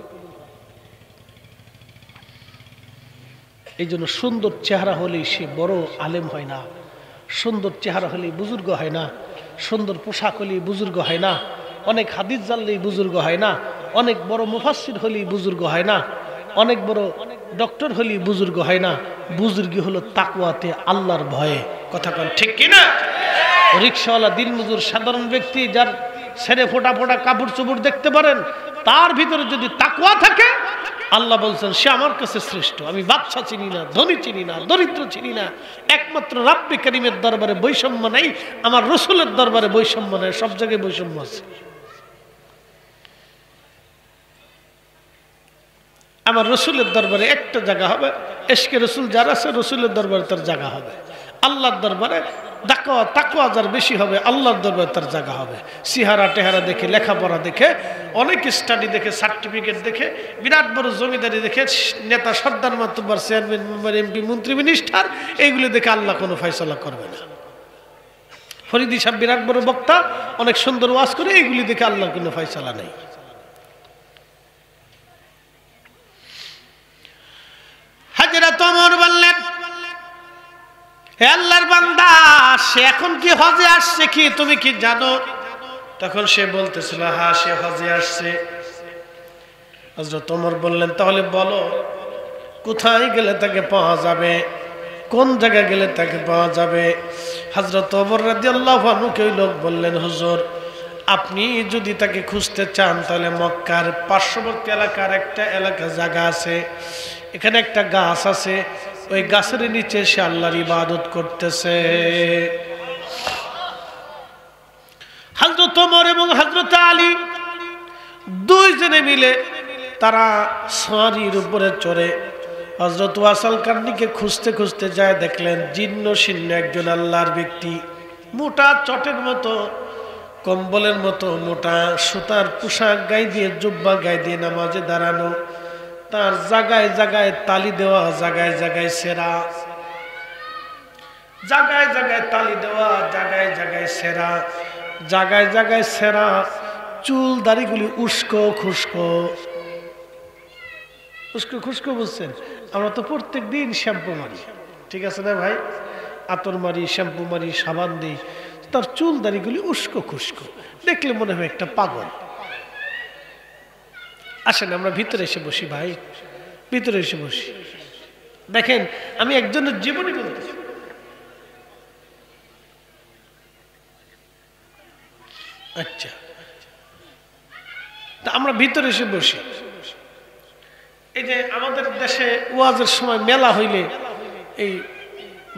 A: এই জন্য সুন্দর চেহারা হলেই সে বড় আলেম হয় না, সুন্দর চেহারা হলেই বুজুর্গ হয় না, সুন্দর পোশাক হলেই বুজুর্গ হয় না, অনেক হাদিস জানলেই বুজুর্গ হয় না, অনেক বড় মুফাসসির হলেই বুজুর্গ হয় না, অনেক বড় ডক্টর হলেই বুজুর্গ হয় না। বুজুর্গি হলো তাকওয়াতে, আল্লাহর ভয়ে। কথা বল ঠিক কিনা? রিকশাওয়ালা, দিনমজুর, সাধারণ ব্যক্তি যার ছেড়ে ফোটা ফোটা কাপড় চোপড় দেখতে পারেন, তার ভিতরে যদি তাকওয়া থাকে আল্লাহ বলছেন সে আমার কাছে শ্রেষ্ঠ। আমি বাদশা চিনি না, ধনী চিনি না, দরিদ্র চিনি না, একমাত্র রাব্বে কারীমের দরবারে বৈষম্য নাই, আমার রাসূলের দরবারে বৈষম্য নাই, সব জায়গায় বৈষম্য আছে। আমার রাসূলের দরবারে একটা জায়গা হবে, ইশকে রাসূল যার আছে রাসূলের দরবারে তার জায়গা হবে, আল্লাহর দরবারে তাকওয়া যার বেশি হবে আল্লাহর দরবারে তার জায়গা হবে। সিহারা টেহারা দেখে, লেখাপড়া দেখে, অনেক স্টাডি দেখে, সার্টিফিকেট দেখে, বিরাট বড় জমিদারি দেখে, নেতা সর্দার মাতব্বর চেয়ারম্যান মেম্বার এমপি মন্ত্রী মিনিস্টার, এইগুলো দেখে আল্লাহ কোনো ফয়সালা করবে না। ফরিদি সাহেব বিরাট বড় বক্তা, অনেক সুন্দর ওয়াজ করে, এইগুলি দেখে আল্লাহর কোনো ফয়সালা নেই। হযরত ওমর বললেন হে আল্লাহর বান্দা সে এখন কি হজে আসছে কি তুমি কি জানো? তখন সে বলতেছিল হ্যাঁ সে হজে আসছে। হযরত ওমর বললেন তাহলে বলো কোথায় গেলে তাকে পাওয়া যাবে, কোন জায়গায় গেলে তাকে পাওয়া যাবে? হযরত ওমর রাদিয়াল্লাহু আনহু ওই লোক বললেন হুজুর আপনি যদি তাকে খুঁজতে চান তাহলে মক্কার পার্শ্ববর্তী এলাকার একটা জায়গা আছে, এখানে একটা গাছ আছে, ওই গাছের নিচে সে আল্লাহর ইবাদত করতেছে। হযরত ওমর এবং হযরত আলী দুইজনে মিলে তারা সারির উপরে চড়ে হযরত ওয়াসাল কারনীকে খুঁজতে খুঁজতে যায়, দেখলেন জীর্ণ শীর্ণ একজন আল্লাহর ব্যক্তি, মোটা চটের মতো, কম্বলের মতো মোটা সুতার পোশাক গায়ে দিয়ে, জুব্বা গায়ে দিয়ে নামাজে দাঁড়ানো, তার জায়গায় জায়গায় তালি দেওয়া, জায়গায় জায়গায় সেরা, জায়গায় জায়গায় তালি দেওয়া, জায়গায় জায়গায় সেরা, জায়গায় জায়গায় সেরা, চুল দাড়িগুলি উস্কো খুস্কো। উস্কো খুস্কো বুঝছেন? আমরা তো প্রত্যেক দিন শ্যাম্পু মারি, ঠিক আছে না ভাই? আতর মারি, শ্যাম্পু মারি, সাবান দিই, তার চুল দাড়িগুলি উস্কো খুস্কো, দেখলে মনে হয় একটা পাগল। আসেন আমরা ভিতরে এসে বসি ভাই, ভিতরে এসে বসি। দেখেন আমি একজনের জীবনী বলতেছি, আচ্ছা, তা আমরা ভিতরে এসে বসি। এই যে আমাদের দেশে ওয়াজের সময় মেলা হইলে এই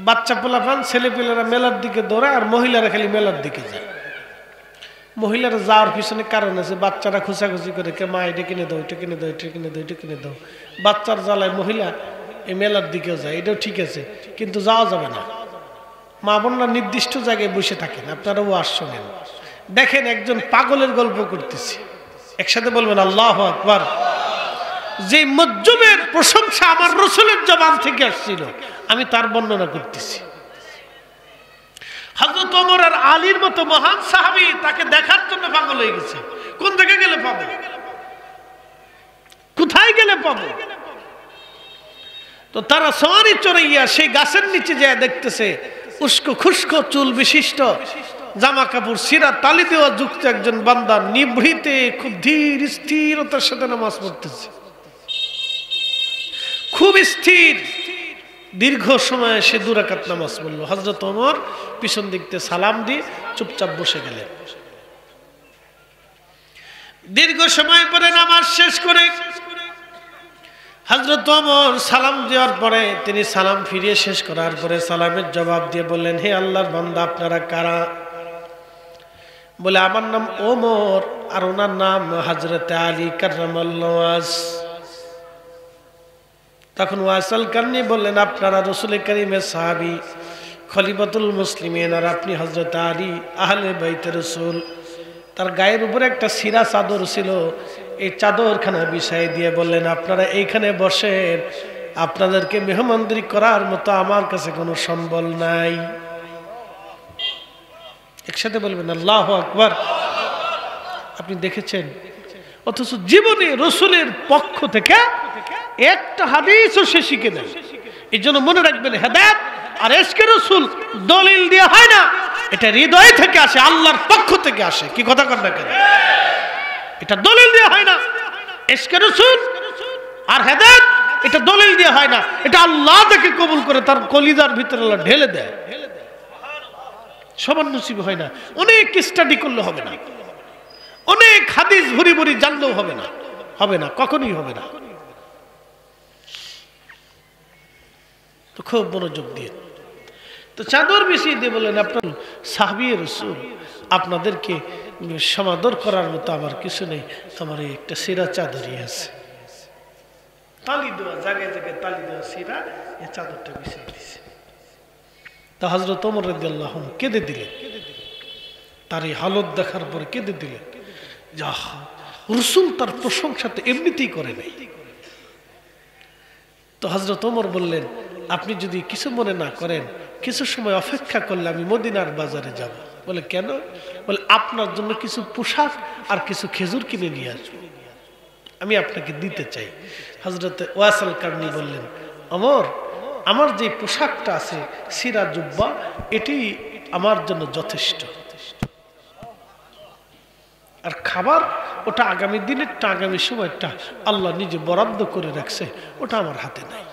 A: বাচ্চা পোলাপান ছেলেপেলেরা মেলার দিকে দৌড়ায়, আর মহিলারা খালি মেলার দিকে যায়। মহিলারা যাওয়ার পিছনে কারণ আছে, বাচ্চারা খুঁচাখুচি করে, কে মা এটা কিনে দাও, এটা কিনে দাও, এটা কিনে দাও, এটা কিনে দাও। বাচ্চার জ্বালায় মহিলা এই মেলার দিকেও যায়, এটাও ঠিক আছে, কিন্তু যাওয়া যাবে না। মা বোনরা নির্দিষ্ট জায়গায় বসে থাকেন, আপনারা ওয়াজ শোনেন। দেখেন একজন পাগলের গল্প করতেছি, একসাথে বলবেন আল্লাহু আকবার। যে মজ্জুমের প্রশংসা আমার রাসূলের জবান থেকে আসছিল, আমি তার বর্ণনা করতেছি। হযরত ওমর আর আলীর মতো মহান সাহাবী তাকে দেখার জন্য পাগল হয়ে গেছে। কোন দিকে গেলে পাবো, কোথায় গেলে পাবো? তো তারা সওয়ারি চড়াইয়া সেই গাছের নিচে যায় দেখতেছে উস্কো খুস্কো চুল বিশিষ্ট, জামা কাপড় সিরা তালি দেওয়া যুক্ত একজন বান্দা নিভৃতে খুব ধীর স্থিরতার সাথে নামাজ পড়তেছে, খুব স্থির। দীর্ঘ সময় সে 2 রাকাত নামাজ পড়ল। হযরত ওমর পিছন দিক থেকে সালাম দিয়ে চুপচাপ বসে গেলেন। দীর্ঘ সময় পরে নামাজ শেষ করে হযরত ওমর সালাম দেওয়ার পরে তিনি সালাম ফিরিয়ে শেষ করার পরে সালামের জবাব দিয়ে বললেন, হে আল্লাহর বান্দা, আপনারা কারা? বলে, আমার নাম ওমর, আর ওনার নাম হযরত আলী কাররামাল্লাহু ওয়াজহ। তখন ওয়াসাল কারনি বললেন, আপনারা রাসূল কারীমের সাহাবী, খলিফাতুল মুসলিমিন, আর আপনি হযরত আলী, আহলে বাইত রাসূল। তার গায়ের উপরে একটা সিরা চাদর ছিল, এই চাদরখানা বিছাই দিয়ে বললেন, আপনারা এইখানে বসেন, আপনাদেরকে মেহমানদারি করার মতো আমার কাছে কোনো সম্বল নাই। একসাথে বলবেন আল্লাহু আকবার। আপনি দেখেছেন, অথচ জীবনে রাসূলের পক্ষ থেকে একটা হাদিসও সে শিখে নেয়। এই জন্য মনে রাখবেন, হেদায়েত আর ইশকে রাসূল দলিল দিয়ে হয় না, এটা হৃদয় থেকে আসে, আল্লাহর পক্ষ থেকে আসে। কি কথা কন না কেন? এটা দলিল দিয়ে হয় না। ইশকে রাসূল আর হেদায়েত এটা দলিল দিয়ে হয় না, এটা আল্লাহ থেকে কবুল করে তার কলিজার ভিতরে আল্লাহ ঢেলে দেয়। সবার নসিব হয় না। অনেক স্টাডি করলে হবে না, অনেক হাদিস ভরি ভরি জানলেও হবে না, হবে না, কখনোই হবে না। তো খুব মনোযোগ দিয়ে তো চাদর বিছিয়ে দিয়ে বললেন, আপনার সাহাবী রাসূল, আপনাদেরকে সমাদর করার মতো আমার কিছু নেই, আমার এই একটা সিরা চাদরই আছে। তালি দেওয়া, জায়গায় জায়গায় তালি দেওয়া সিরা, এই চাদরটা বিছিয়ে দিয়েছে। তা হযরত ওমর রাদিয়াল্লাহু আনহু কেঁদে দিলেন। তার এই হালত দেখার পরে কেঁদে দিলেন, যাহ, রাসূল তার প্রশংসা তো এমনিতেই করে নাই। তো হযরত ওমর বললেন, আপনি যদি কিছু মনে না করেন, কিছু সময় অপেক্ষা করলে আমি মদিনার বাজারে যাব। বলে, কেন? বলে, আপনার জন্য কিছু পোশাক আর কিছু খেজুর কিনে নিয়ে আসবো, আমি আপনাকে দিতে চাই। হযরত ওয়াসাল কারনি বললেন, ওমর, আমার যে পোশাকটা আছে সিরা জুব্বা, এটি আমার জন্য যথেষ্ট, আর খাবার ওটা আগামী দিনেরটা, আগামী সময়টা আল্লাহ নিজে বরাদ্দ করে রাখছে, ওটা আমার হাতে নাই।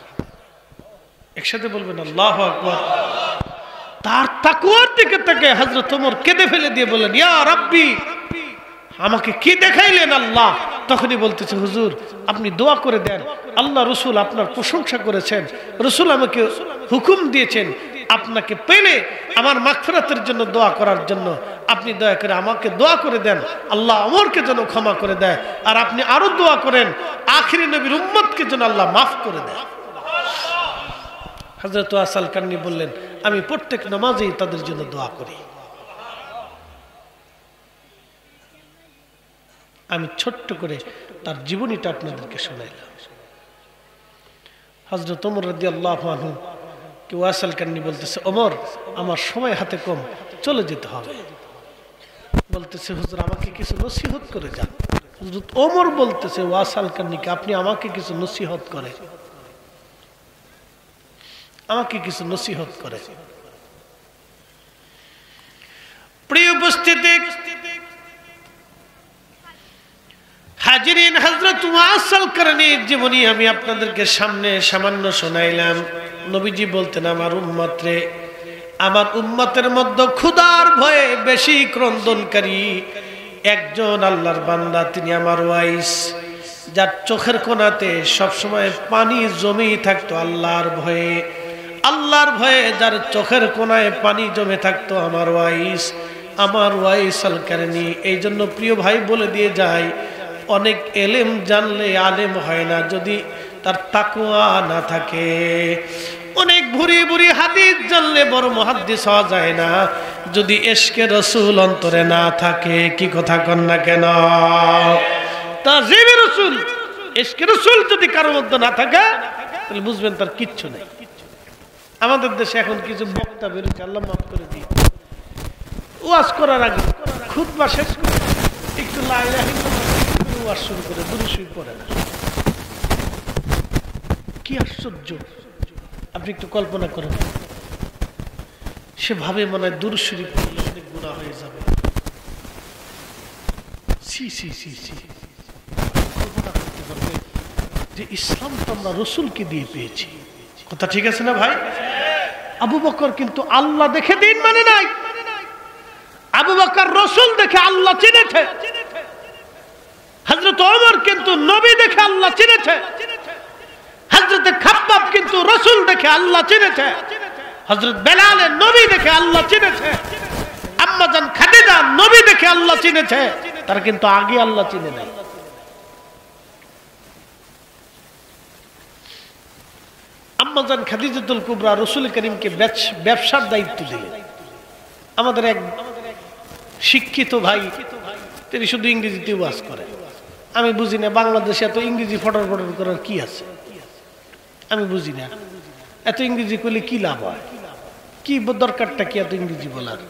A: একসাথে বলবেন আল্লাহু আকবার। তার তাকওয়ার দিকে তাকে হযরত ওমর কেঁদে ফেলে দিয়ে বললেন, ইয়া রাব্বি, আমাকে কি দেখাইলেন আল্লাহ? তখনই বলতেছে, হুজুর আপনি দোয়া করে দেন, আল্লাহ রাসূল আপনার প্রশংসা করেছেন, রাসূল আমাকে হুকুম দিয়েছেন আপনাকে পেলে আমার মাগফিরাতের জন্য দোয়া করার জন্য, আপনি দয়া করে আমাকে দোয়া করে দেন, আল্লাহ ওমরকে যেন ক্ষমা করে দেয়, আর আপনি আরো দোয়া করেন আখিরি নবীর উম্মতকে যেন আল্লাহ মাফ করে দেয়। হযরত ওয়াসাল কারনি বললেন, আমি প্রত্যেক নামাজেই তাদের জন্য দোয়া করি। আমি ছোট্ট করে তার জীবনীটা আপনাদেরকে শোনাইলাম। হযরত ওমর রাদিয়াল্লাহু আনহু কে ওয়াসাল কারনি বলতেছে, ওমর, আমার সময় হাতে কম, চলে যেতে হবে। বলতেছে, হুজুর আমাকে কিছু নসিহত করে যান। হযরত ওমর বলতেছে ওয়াসাল কারনিকে, আপনি আমাকে কিছু নসিহত করেন, আমাকে কিছু নসিহত করে। প্রিয় উপস্থিতি, হাজিরিন, হযরত ওয়াসাল কারনির জীবনী আমি আপনাদেরকে সামনে সামান্য শোনাইলাম। নবীজি বলতেন, আমার উম্মত রে, আমার উম্মতের মধ্যে ক্ষুধার ভয়ে বেশি ক্রন্দনকারী একজন আল্লাহর বান্দা, তিনি আমার ওয়াইস, যার চোখের কোণাতে সবসময় পানি জমে থাকতো আল্লাহর ভয়ে। আল্লাহর ভয়ে যার চোখের কোণায় পানি জমে থাকতো আমার ওয়াইস আল কারনি। এই জন্য প্রিয় ভাই বলে দিয়ে যায়, অনেক এলেম জানলে আলেম হয় না যদি তার তাকওয়া না থাকে। অনেক ভুরি ভুরি হাদিস জানলে বড় মুহাদ্দিস হওয়া যায় না যদি ইশকে রাসূল অন্তরে না থাকে। কি কথা কন না কেন? তাজিবে রাসূল, ইশকে রাসূল যদি কারোর মধ্যে না থাকে তাহলে বুঝবেন তার কিচ্ছু নেই। আমাদের দেশে এখন কিছু বক্তা বেরোচ্ছে, আল্লাহ মাফ করে দিই, ওয়াজ করার আগে খুতবা শেষ করে একটু লা ইলাহা ইল্লাল্লাহ ওয়াজ শুরু করে দুরূদ শরীফ পড়ে না। কি আশ্চর্য! আপনি একটু কল্পনা করেন, সে ভাবে মনে হয় দুরূদ শরীফ পড়লে অনেক গুনাহ হয়ে যাবে। সি সি সি সি কল্পনা করতে পারবে যে ইসলাম তো আমরা রসুলকে দিয়ে পেয়েছি। কথা ঠিক আছে না ভাই? আবু বকর কিন্তু আল্লাহ দেখে দিন মানে নাই, আবু বকর রসুল দেখে আল্লাহ চিনেছে। হযরত ওমর কিন্তু নবী দেখে আল্লাহ চিনেছে। হযরত খাব্বাব কিন্তু রসুল দেখে আল্লাহ চিনেছে। হযরত বেলাল নবী দেখে আল্লাহ চিনেছে। আম্মা জান খাদিজা নবী দেখে আল্লাহ চিনেছে, তারা কিন্তু আগে আল্লাহ চিনে নাই। আম্মা জান খাদিজাতুল কুবরা রাসূল করিমকে ব্যবসার দায়িত্ব দিলেন। আমাদের এক শিক্ষিত ভাই, তিনি শুধু ইংরেজিতে ওয়াজ করে। আমি বুঝি না বাংলাদেশে এত ইংরেজি ফটর ফটর করার কি আছে, আমি বুঝি না। এত ইংরেজি করলে কি লাভ হয়, কি দরকারটা কি এত ইংরেজি বলার?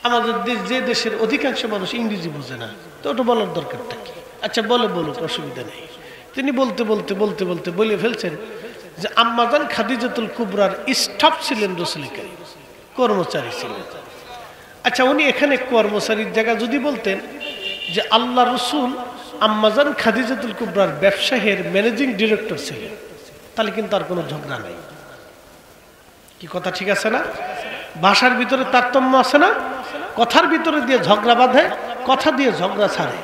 A: আমাদের দেশ, যে দেশের অধিকাংশ মানুষ ইংরেজি বোঝে না, তো ওটা বলার দরকারটা কি? আচ্ছা বলুক, অসুবিধা নেই। তিনি বলতে বলতে বলতে বলতে বলে ফেলছেন যে আম্মা জান খাদিজাতুল কুবরার স্টাফ ছিলেন রাসূল করিম, কর্মচারী ছিলেন। আচ্ছা, উনি এখানে কর্মচারীর জায়গা যদি বলতেন যে আল্লাহ রসুল আম্মা জান খাদিজাতুল কুবরার ব্যবসায়ের ম্যানেজিং ডিরেক্টর ছিলেন, তাহলে কিন্তু আর কোনো ঝগড়া নাই। কি কথা ঠিক আছে না? ভাষার ভিতরে তারতম্য আছে না? কথার ভিতরে দিয়ে ঝগড়া বাঁধে, কথা দিয়ে ঝগড়া ছাড়ে।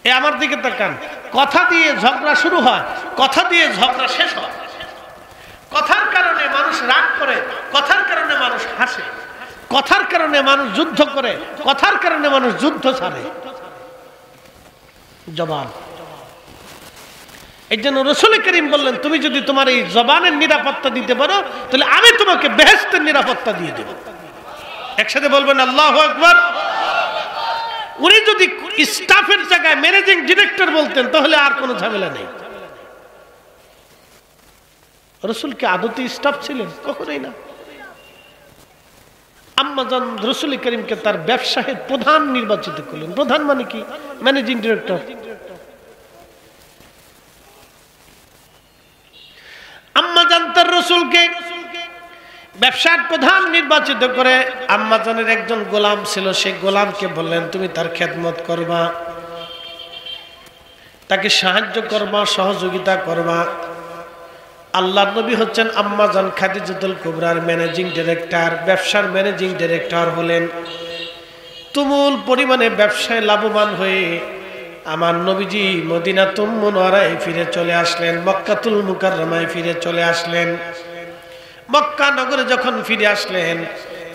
A: এ আমার দিকে তাকান, কথা দিয়ে ঝগড়া শুরু হয়, কথা দিয়ে ঝগড়া শেষ হয়। কথার কারণে মানুষ রাগ করে, কথার কারণে মানুষ হাসে, কথার কারণে মানুষ যুদ্ধ করে, কথার কারণে মানুষ যুদ্ধ ছাড়ে। জবান। এই জন্য রাসূল করিম বললেন, তুমি যদি তোমার এই জবানের নিরাপত্তা দিতে পারো তাহলে আমি তোমাকে বেহেশতের নিরাপত্তা দিয়ে দেব। একসাথে বলবেন আল্লাহু আকবার। উনি যদি স্টাফের জায়গায় ম্যানেজিং ডিরেক্টর বলতেন তাহলে আর কোনো ঝামেলা নেই। রাসূল কি আদতে স্টাফ ছিলেন? কখনোই না। আম্মা জান রাসূল করিমকে তার ব্যবসায়ের প্রধান নির্বাচিত করলেন। প্রধান মানে কি? Managing director. আম্মা জান তার রাসূলকে ব্যবসার প্রধান নির্বাচিত করে আম্মা জানের একজন গোলাম ছিল, সেই গোলামকে বললেন তুমি তার খেদমত করবা, তাকে সাহায্য করবা, সহযোগিতা করবা। আল্লাহর নবী হচ্ছেন আম্মা জান খাদিজাতুল কুবরার ম্যানেজিং ডিরেক্টর, ব্যবসার ম্যানেজিং ডিরেক্টর হলেন। তুমুল পরিমাণে ব্যবসায় লাভবান হয়ে আমার নবীজি মদিনাতুল মুনাওয়ারায় ফিরে চলে আসলেন, মক্কাতুল মুকাররমায় ফিরে চলে আসলেন। মক্কা নগরে যখন ফিরে আসলেন,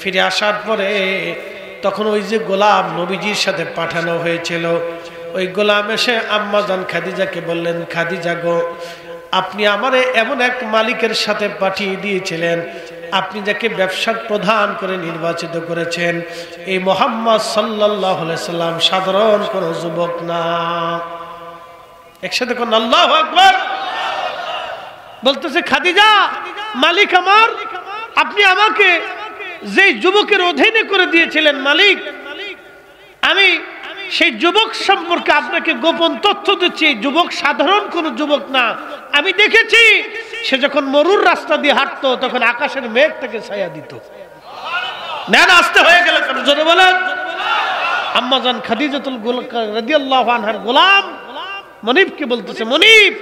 A: ফিরে আসার পরে তখন ওই যে গোলাম নবীজির সাথে পাঠানো হয়েছিল, ওই গোলাম এসে আম্মা জান খাদিজাকে বললেন, খাদিজা গো, আপনি আমারে এমন এক মালিকের সাথে পাঠিয়ে দিয়েছিলেন, আপনি যাকে ব্যবসার প্রধান করে নির্বাচিত করেছেন, এই মুহাম্মদ সাল্লাল্লাহু আলাইহি সাল্লাম সাধারণ কোন যুবক না। একসাথে কোন আল্লাহু আকবার। বলতেছে খাদিজা, মালিক আমার, আপনি আমাকে যে যুবকের অধীনে করে দিয়েছিলেন মালিক, আমি সেই যুবক সম্পর্কে আপনাকে গোপন তথ্য দিচ্ছি। এই যুবক সাধারণ কোন যুবক না। আমি দেখেছি সে যখন মরুর রাস্তা দিয়ে হাঁটতো তখন আকাশের মেঘ থেকে ছায়া দিত। না আসতে হয়ে গেল কেন? জোরে বলেন। আম্মা জান খাদিজাতুল রাদিয়াল্লাহু আনহার গোলাম মনিবকে বলতেছে, মনিব,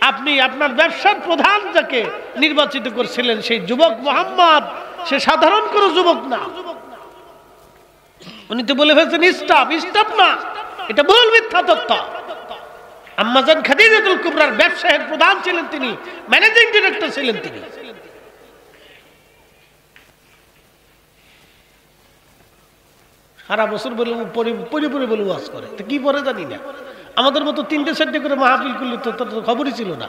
A: আপনি আপনার ব্যবসার প্রধান যাকে নির্বাচিত করেছিলেন সেই যুবক মুহাম্মদ, সে সাধারণ কোন যুবক না। উনি তো বলে ফেলছেন স্টাফ। স্টাফ না, এটা ভুল মিথ্যা তথ্য। আম্মাজান খাদিজাতুল কুবরার ব্যবসায়ের প্রধান ছিলেন তিনি, ম্যানেজিং ডিরেক্টর ছিলেন তিনি। সারা বছর বলে পরে বলে ওয়াজ করে, তো কি পরে জানি না। আমাদের মতো 3-4টে করে মাহফিল করলে তো তার খবরই ছিল না।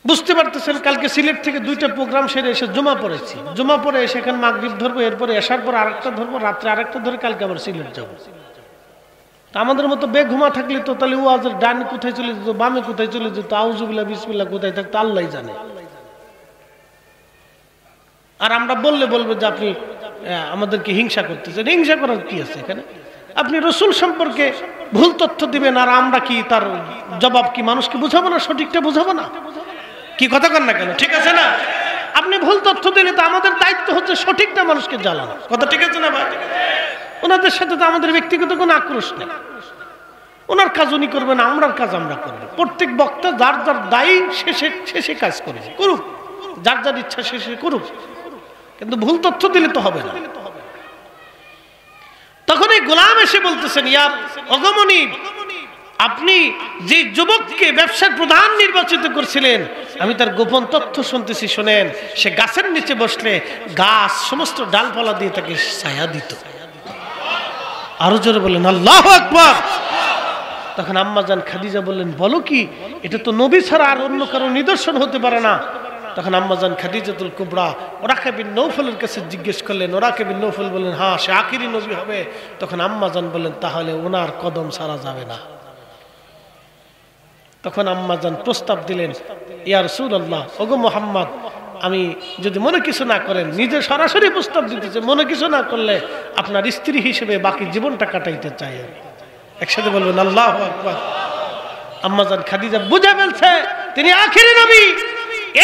A: বুঝতে পারতেছেন, কালকে সিলেট থেকে 2টা প্রোগ্রাম সেরে এসে জমা পড়েছি। জমা পড়ে এসে এখানে মাগরিব ধরবো, এরপরে এসার পর আরেকটা ধরবো, রাত্রে আরেকটা ধরে কালকে আবার সিলেট যাবো। আমাদের মতো বেঘুমা থাকলে তো তাহলে ওয়াজের ডানে কোথায় চলে যেত, বামে কোথায় চলে যেত, আউযুবিল্লাহ বিসমিল্লাহ কোথায় থাকতো আল্লাহই জানে। আর আমরা বলবে যে আপনি আমাদেরকে হিংসা করতেছেন। হিংসা করার কি আছে এখানে? আপনি রসুল সম্পর্কে ভুল তথ্য দিবেন, আর আমরা কি তার জবাব কি মানুষকে বুঝাবো না? সঠিকটা বুঝাবো না? কি কথা কন না কেন? ঠিক আছে না? আপনি ভুল তথ্য দিলে তো আমাদের দায়িত্ব হচ্ছে সঠিকটা মানুষকে জানানো। কথা ঠিক আছে না ভাই? ওনাদের সাথে তো আমাদের ব্যক্তিগত কোনো আক্রোশ নেই। ওনার কাজ উনি করবেন, আমরার কাজ আমরা করবো। প্রত্যেক বক্তা যার যার দায়ী শেষে কাজ করবে, করুক, যার যার ইচ্ছা শেষে করুক, কিন্তু ভুল তথ্য দিলে তো হবে না। তখন এই গোলাম এসে বলতেছেন, ইয়ার অগমনী, আপনি যে যুবককে ব্যবসার প্রধান নির্বাচিত করছিলেন, আমি তার গোপন তথ্য শুনতেছি। শোনেন, সে গাছের নিচে বসলে গাছ সমস্ত ডালপালা দিয়ে তাকে ছায়া দিত। আরো জোরে বলেন আল্লাহু আকবার। তখন আম্মাজান খাদিজা বললেন, বলো কি? এটা তো নবী ছাড়া আর অন্য কারো নিদর্শন হতে পারে না। তখন আম্মাজান খাদিজাতুল কুবরা ওরাকে বিন নৌফলের কাছে জিজ্ঞেস করলেন। ওরাকে বিন নৌফল বললেন, হ্যাঁ, সে আখিরি নবী হবে। তখন আম্মাজান বললেন, তাহলে ওনার কদম ছাড়া যাবে না। তখন আম্মাজান প্রস্তাব দিলেন, ইয়া রাসূলুল্লাহ, ওগো মুহাম্মদ, আমি যদি মনে কিছু না করেন, নিজে সরাসরি প্রস্তাব দিতেছে, মনে কিছু না করলে আপনার স্ত্রী হিসেবে বাকি জীবনটা কাটাইতে চাই আমি। একসাথে বলবেন আল্লাহু আকবার। আম্মাজান খাদিজা বুঝে ফেলছে তিনি আখিরি নবী।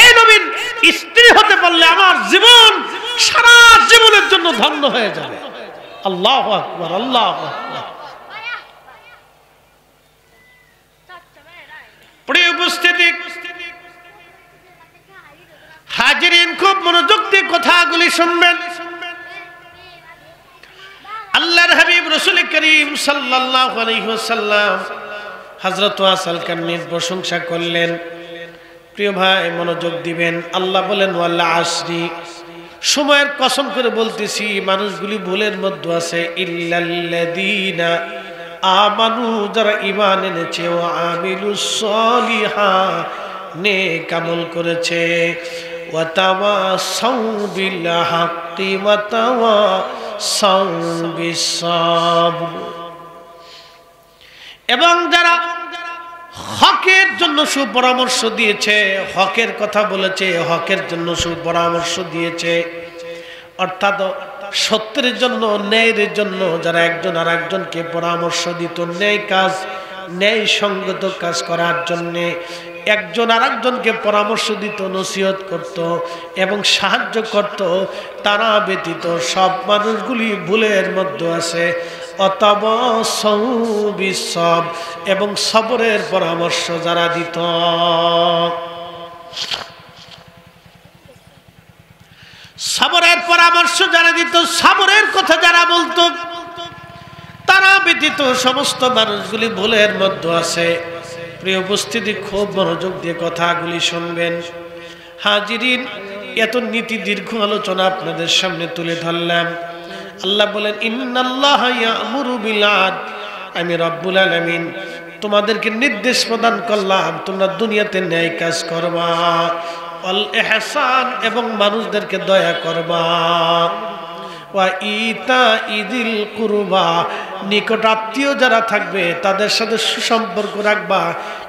A: এই নবীর স্ত্রী হতে পারলে আমার জীবন সারা জীবনের জন্য ধন্য হয়ে যাবে। আল্লাহু আকবার, আল্লাহু আকবার। প্রিয় উপস্থিতি, হাজিরিন, খুব মনোযোগ দিয়ে কথাগুলি শুনবেন। আল্লাহর হাবিব রাসূল করিম সাল্লাল্লাহু আলাইহি ওয়াসাল্লাম হযরত ওয়াসাল কান্নির প্রশংসা করলেন। প্রিয় ভাই, মনোযোগ দিবেন। আল্লাহ বলেন, ওয়াল আসরি, সময়ের কসম করে বলতেছি, মানুষগুলি ভুলের মধ্যে আছে। ইল্লাল্লাযীনা আমানু, যারা ঈমান এনেছে, ও আমিলুস সলিহাত, নেক আমল করেছে, ওয়া তাওয়াসাউ বিল হাক্কি ওয়া তাওয়াসাউ বিস সাবর, এবং যারা হকের জন্য সুপরামর্শ দিয়েছে, হকের কথা বলেছে, হকের জন্য সুপরামর্শ দিয়েছে। অর্থাৎ সত্যের জন্য, ন্যায়ের জন্য যারা একজন আর একজনকে পরামর্শ দিত, ন্যায় কাজ, ন্যায় সঙ্গত কাজ করার জন্যে একজন আর একজনকে পরামর্শ দিত, নসিহত করত এবং সাহায্য করত, তারা ব্যতীত সব মানুষগুলি ভুলের মধ্যে আছে। অতাবাসাউ বিসসবর, এবং সবরের পরামর্শ যারা দিত, সবরের পরামর্শ যারা দিত, সবরের কথা যারা বলতো, তারা ব্যতীত সমস্ত মানুষগুলি ভুলের মধ্যে আছে। প্রিয় উপস্থিতি, খুব মনোযোগ দিয়ে কথাগুলি শুনবেন। হাজিরিন, এত নীতি দীর্ঘ আলোচনা আপনাদের সামনে তুলে ধরলাম। আল্লাহ বলেন, ইন্নাল্লাহা ইয়া'মুরু বিল আদল, আমি রব্বুল আলামিন তোমাদেরকে নির্দেশ প্রদান করলাম, তোমরা দুনিয়াতে ন্যায় কাজ করবা, ওয়াল ইহসান, এবং মানুষদেরকে দয়া করবা, ওয়া ইতাইযিল কুরবা, নিকট আত্মীয় যারা থাকবে তাদের সাথে সুসম্পর্ক রাখবা,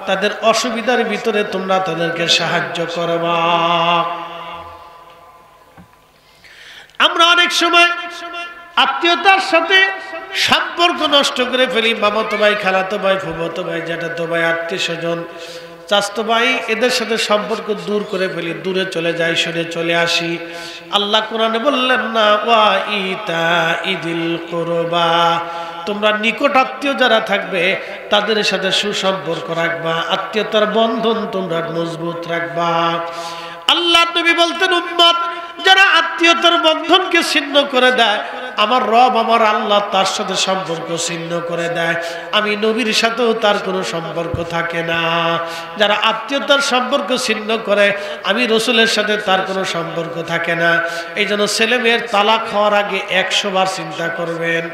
A: তাদের অসুবিধার ভিতরে তোমরা তাদেরকে সাহায্য করবা। আমরা অনেক সময় আত্মীয়তার সাথে সম্পর্ক নষ্ট করে ফেলি। মামাতো ভাই, খালাতো ভাই, ফুফাতো ভাই, জ্যাঠাতো ভাই, আত্মীয় স্বজন, চাচাতো ভাই, এদের সাথে সম্পর্ক দূর করে ফেলি, দূরে চলে যাই, সরে চলে আসি। আল্লাহ কোরআনে বললেন না, ওয়া ইতাইযিল কুরবা, তোমরা নিকট আত্মীয় যারা থাকবে তাদের সাথে সুসম্পর্ক রাখবা, আত্মীয়তার বন্ধন তোমরা মজবুত রাখবা। আল্লাহ নবী বলতেন, উম্মত যারা আত্মীয়তার বন্ধনকে ছিন্ন করে দেয়, আমার রব আমার আল্লাহ তার সাথে সম্পর্ক ছিন্ন করে দেয়। আমি নবীর সাথেও তার কোনো সম্পর্ক থাকে না। যারা আত্মীয়তার সম্পর্ক ছিন্ন করে, আমি রসুলের সাথে তার কোনো সম্পর্ক থাকে না। এই জন্য ছেলে মেয়ের তালাক হওয়ার আগে 100 বার চিন্তা করবেন।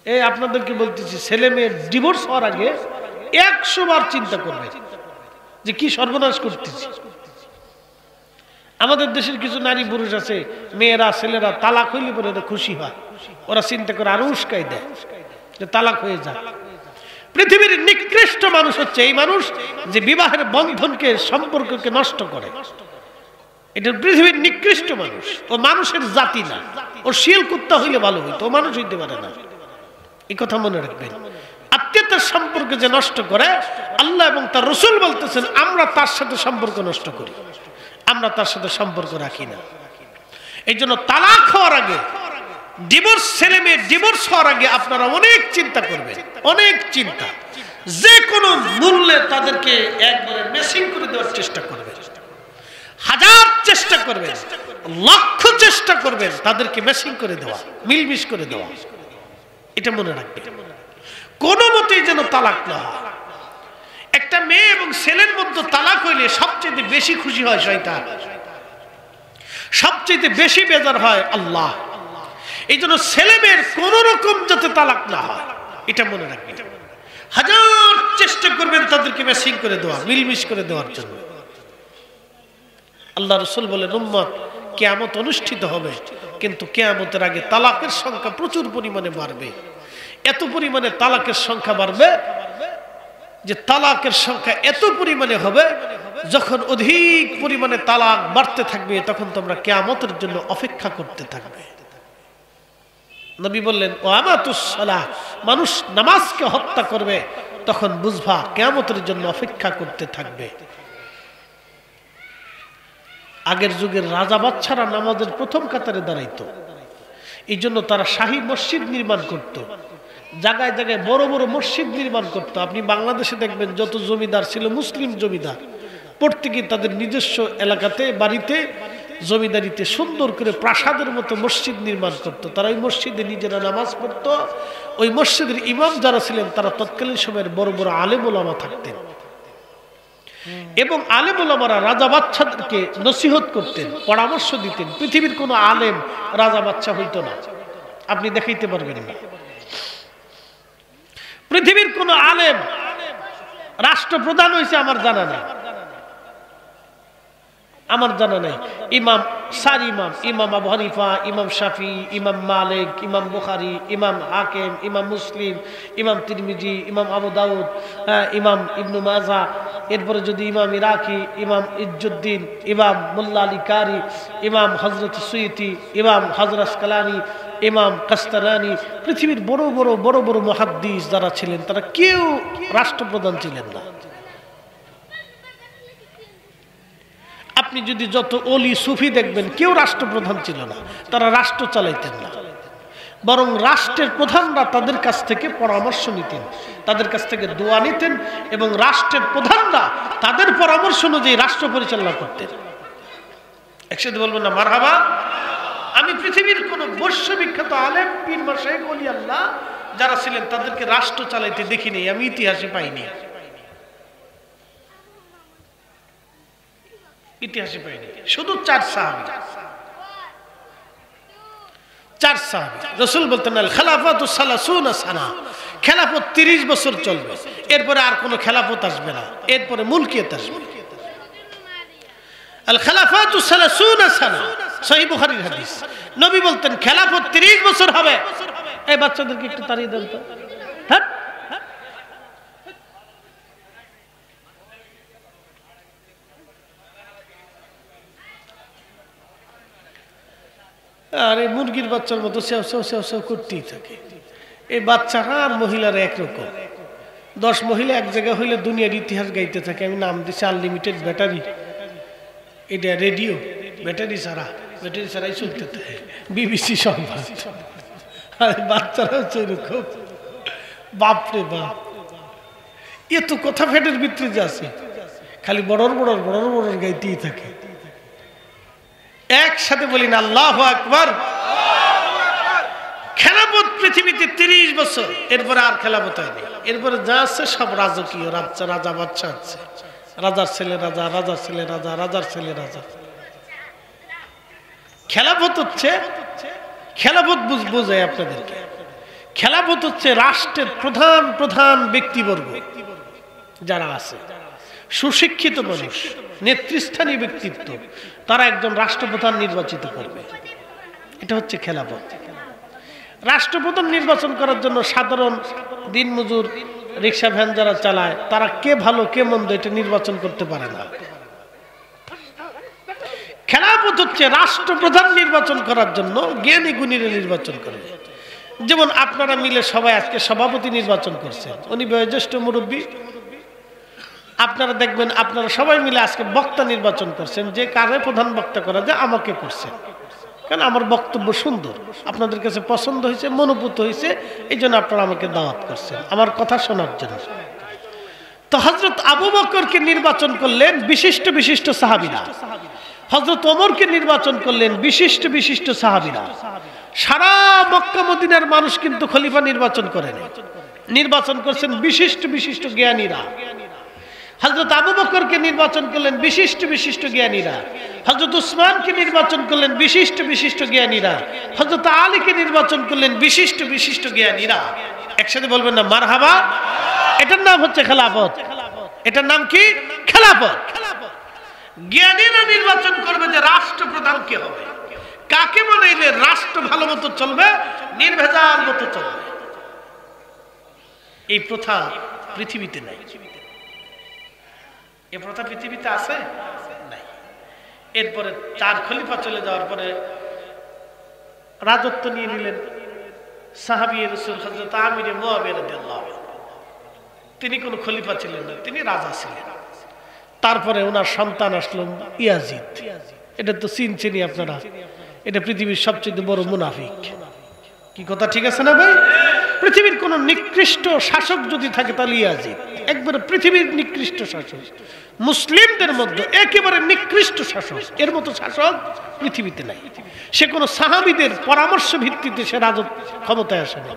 A: এই আপনাদেরকে বলতেছি, ছেলে মেয়ের ডিভোর্স হওয়ার আগে 100 বার চিন্তা করবেন যে কি সর্বনাশ করতেছি। আমাদের দেশের কিছু নারী পুরুষ আছে, মেয়েরা ছেলেরা তালাক হইলে পরে খুশি হয়, ওরা চিন্তা করে আরো উস্কাই দেয় যে তালাক হয়ে যায়। পৃথিবীর নিকৃষ্ট মানুষ হচ্ছে এই মানুষ যে বিবাহের বন্ধনকে সম্পর্ককে নষ্ট করে। এটা পৃথিবীর নিকৃষ্ট মানুষ। ও মানুষের জাতি না, ও শিয়াল কুত্তা হইলে ভালো হইতো, ও মানুষ হইতে পারে না। এই কথা মনে রাখবেন। আত্মীয়তার সম্পর্ক যে নষ্ট করে, আল্লাহ এবং তার রাসূল বলতেছেন আমরা তার সাথে সম্পর্ক নষ্ট করি, আমরা তার সাথে সম্পর্ক রাখি না। এই জন্য তালাক হওয়ার আগে, ডিভোর্স, ছেলে মেয়ে ডিভোর্স হওয়ার আগে আপনারা অনেক চিন্তা করবেন, অনেক চিন্তা। যে কোনো মূল্যে তাদেরকে একবারে মেসিং করে দেওয়ার চেষ্টা করবেন, হাজার চেষ্টা করবেন, লক্ষ চেষ্টা করবেন তাদেরকে মেসিং করে দেওয়া, মিলমিশ করে দেওয়া। এটা মনে রাখবেন, কোনো মতেই যেন তালাক না হয়। একটা মেয়ে এবং ছেলের মধ্যে তালাক হইলে সবচেয়ে বেশি খুশি হয় শয়তান, সবচেয়ে বেশি বেজার হয় আল্লাহ। এই জন্য ছেলে মেয়ের কোন রকম যাতে তালাক না হয়, এটা মনে রাখবেন। হাজার চেষ্টা করবেন তাদেরকে ম্যাচিং করে দেওয়া, মিলমিশ করে দেওয়ার জন্য। আল্লাহ রাসূল বলেন, উম্মত কিয়ামত অনুষ্ঠিত হবে, কিন্তু কিয়ামতের আগে তালাকের সংখ্যা প্রচুর পরিমাণে বাড়বে। এত পরিমাণে তালাকের সংখ্যা বাড়বে যে তালাকের সংখ্যা এত পরিমাণে হবে, যখন অধিক পরিমাণে তালাক বাড়তে থাকবে তখন তোমরা কিয়ামতের জন্য অপেক্ষা করতে থাকবে। নবী বললেন, ও আমাতুস সালাহ, মানুষ নামাজকে হত্যা করবে, তখন বুঝবা কিয়ামতের জন্য অপেক্ষা করতে থাকবে। আগের যুগের রাজা বাদশারা নামাজের প্রথম কাতারে দাঁড়াইতো, এই জন্য তারা শাহী মসজিদ নির্মাণ করত, জায়গায় জায়গায় বড় বড় মসজিদ নির্মাণ করত। আপনি বাংলাদেশে দেখবেন যত জমিদার ছিল মুসলিম জমিদার, প্রত্যেকে তাদের নিজস্ব এলাকাতে, বাড়িতে, জমিদারিতে সুন্দর করে প্রাসাদের মতো মসজিদ নির্মাণ করত। তারা ওই মসজিদে নিজেরা নামাজ পড়ত। ওই মসজিদের ইমাম যারা ছিলেন তারা তৎকালীন সময়ের বড় বড় আলেম ওলামা থাকতেন, এবং আলেম ওলামারা রাজা বাদশাদেরকে নসিহত করতেন, পরামর্শ দিতেন। পৃথিবীর কোনো আলেম রাজা বাদশা হইতো না, আপনি দেখাইতে পারবেন না। পৃথিবীর কোন আলেম রাষ্ট্রপ্রধান হয়েছে আমার জানা নাই, আমার জানা নাই। ইমাম, চার ইমাম, ইমাম আবু হানিফা, ইমাম শাফি, ইমাম মালিক, ইমাম বুখারী, ইমাম হাকিম, ইমাম মুসলিম, ইমাম তিরমিজি, ইমাম আবু দাউদ, ইমাম ইবনু মাজাহ, এরপরে যদি ইমাম ইরাকি, ইমাম ইজ্জুদ্দিন, ইমাম মোল্লা আলী কারি, ইমাম হযরত সুয়ুতি, ইমাম হযরত আসকালানি, ইমাম কাস্তালানি, পৃথিবীর বড় বড় বড় বড় মুহাদ্দিস যারা ছিলেন তারা কেউ রাষ্ট্রপ্রধান ছিলেন না। আপনি যদি যত ওলি সুফি দেখবেন কেউ রাষ্ট্রপ্রধান ছিল না, তারা রাষ্ট্র চালাইতেন না, বরং রাষ্ট্রের প্রধানরা তাদের কাছ থেকে পরামর্শ নিতেন, তাদের কাছ থেকে দোয়া নিতেন, এবং রাষ্ট্রের প্রধানরা তাদের পরামর্শ অনুযায়ী রাষ্ট্র পরিচালনা করতেন। একসাথে বলবেন না মারহাবা? আমি পৃথিবীর কোন বিশ্ববিখ্যাত আলেম, পীর মাশায়েখ, ওলি আল্লাহ যারা ছিলেন তাদেরকে রাষ্ট্র চালাইতে দেখিনি, আমি ইতিহাসে পাইনি, ইতিহাসে পাইনি। শুধু 4 সাহাবী, 4 সাহাবী। রাসূল বলতেন, আল খেলাফাতু সালাসুনা সানা, খেলাফত 30 বছর চলবে, এরপরে আর কোনো খেলাফত আসবে না, এরপরে মুলকিয়ত আসবে। আল খেলাফাতু সালাসুনা সানা, সহিহ বুখারীর হাদিস। নবী বলতেন খেলাফত 30 বছর হবে। এই বাচ্চাদেরকে একটু তাড়িয়ে দেন তো, হ্যাঁ। আর এই মুরগির বাচ্চার মতো সেও সেও সেও সেও করতেই থাকে। এই বাচ্চারা আর মহিলারা একরকম। 10 মহিলা এক জায়গায় হইলে দুনিয়ার ইতিহাস গাইতে থাকে। আমি নাম দিচ্ছি আনলিমিটেড ব্যাটারি। এটা রেডিও, ব্যাটারি ছাড়াই চলতে থাকে, বিবিসি সংবাদ। আর বাচ্চারা হচ্ছে এরকম, বাপরে বাপ, এত কথা ফেটের ভিতরে যে আছে, খালি বড় বড় গাইতেই থাকে। একসাথে বলি না আল্লাহু আকবার। খেলাফত পৃথিবীতে 30 বছর, এরপরে আর খেলাফত হয়নি। এরপরে যা আছে সব রাজকীয়, রাজা বাদশা আছে, রাজার ছেলে রাজা, রাজার ছেলে রাজা, রাজার ছেলে রাজা। খেলাফত হচ্ছে, খেলাফত বোঝায় আপনাদেরকে, খেলাফত হচ্ছে রাষ্ট্রের প্রধান প্রধান ব্যক্তিবর্গ যারা আছে, সুশিক্ষিত মানুষ, নেতৃস্থানীয় ব্যক্তিত্ব, তারা একজন রাষ্ট্রপ্রধান নির্বাচিত করবে। এটা হচ্ছে খেলাফত। রাষ্ট্রপ্রধান নির্বাচন করার জন্য সাধারণ দিনমজুর রিক্সা ভ্যান যারা চালায় তারা কে ভালো কে মন্দ এটা নির্বাচন করতে পারে না। খেলাফত হচ্ছে রাষ্ট্রপ্রধান নির্বাচন করার জন্য জ্ঞানী গুণীরা নির্বাচন করে। যেমন আপনারা মিলে সবাই আজকে সভাপতি নির্বাচন করছেন, উনি বয়োজ্যেষ্ঠ মুরব্বী। আপনারা দেখবেন আপনারা সবাই মিলে আজকে বক্তা নির্বাচন করছেন, যে কারে প্রধান বক্তা করা যায় আমাকে করছেন, কারণ আমার বক্তব্য সুন্দর, আপনাদের কাছে পছন্দ হয়েছে, মনোভূত হয়েছে, এই জন্য আপনারা আমাকে দাওয়াত করছেন আমার কথা শোনার জন্য। তো হযরত আবু বকরকে নির্বাচন করলেন বিশিষ্ট বিশিষ্ট সাহাবীরা, হযরত ওমরকে নির্বাচন করলেন বিশিষ্ট বিশিষ্ট সাহাবীরা। সারা মক্কা মদিনার মানুষ কিন্তু খলিফা নির্বাচন করেন, নির্বাচন করছেন বিশিষ্ট বিশিষ্ট জ্ঞানীরা। হযরত আবু বকরকে নির্বাচন করলেন বিশিষ্ট বিশিষ্ট জ্ঞানীরা, হযরত উসমানকে নির্বাচন করলেন বিশিষ্ট বিশিষ্ট জ্ঞানীরা, হযরত আলীকে নির্বাচন করলেন বিশিষ্ট বিশিষ্ট জ্ঞানীরা। একসাথে বলবেন না মারহাবা। এটার নাম হচ্ছে খেলাফত। এটার নাম কি? খেলাফত। জ্ঞানীরা নির্বাচন করবে যে রাষ্ট্রপ্রধান কে হবে, কাকে বানাইলে রাষ্ট্র ভালো মতো চলবে, নির্ভেজাল মতো চলবে। এই প্রথা পৃথিবীতে নাই। এই প্রথা পৃথিবীতে আছে নাই। এরপরে 4 খলিফা চলে যাওয়ার পরে রাজত্ব নিয়ে নিলেন সাহাবী রাসূল হযরত আমির মুআবিয়া রাদিয়াল্লাহু আনহু। তিনি কোন খলিফা ছিলেন না, তিনি রাজা ছিলেন। তারপরে ওনার সন্তান আসলো ইয়াজিদ। এটা তো চিনি আপনারা, এটা পৃথিবীর সবচেয়ে বড় মুনাফিক। কি কথা ঠিক আছে না ভাই? পৃথিবীর কোন নিকৃষ্ট শাসক যদি থাকে তাহলে ইয়াজিদ, একবারে পৃথিবীর নিকৃষ্ট শাসক, মুসলিমদের মধ্যে একেবারে নিকৃষ্ট শাসক। এর মতো শাসক পৃথিবীতে নাই। সে কোন সাহাবীদের পরামর্শ ভিত্তিতে সে রাজত্ব ক্ষমতায় আসে না,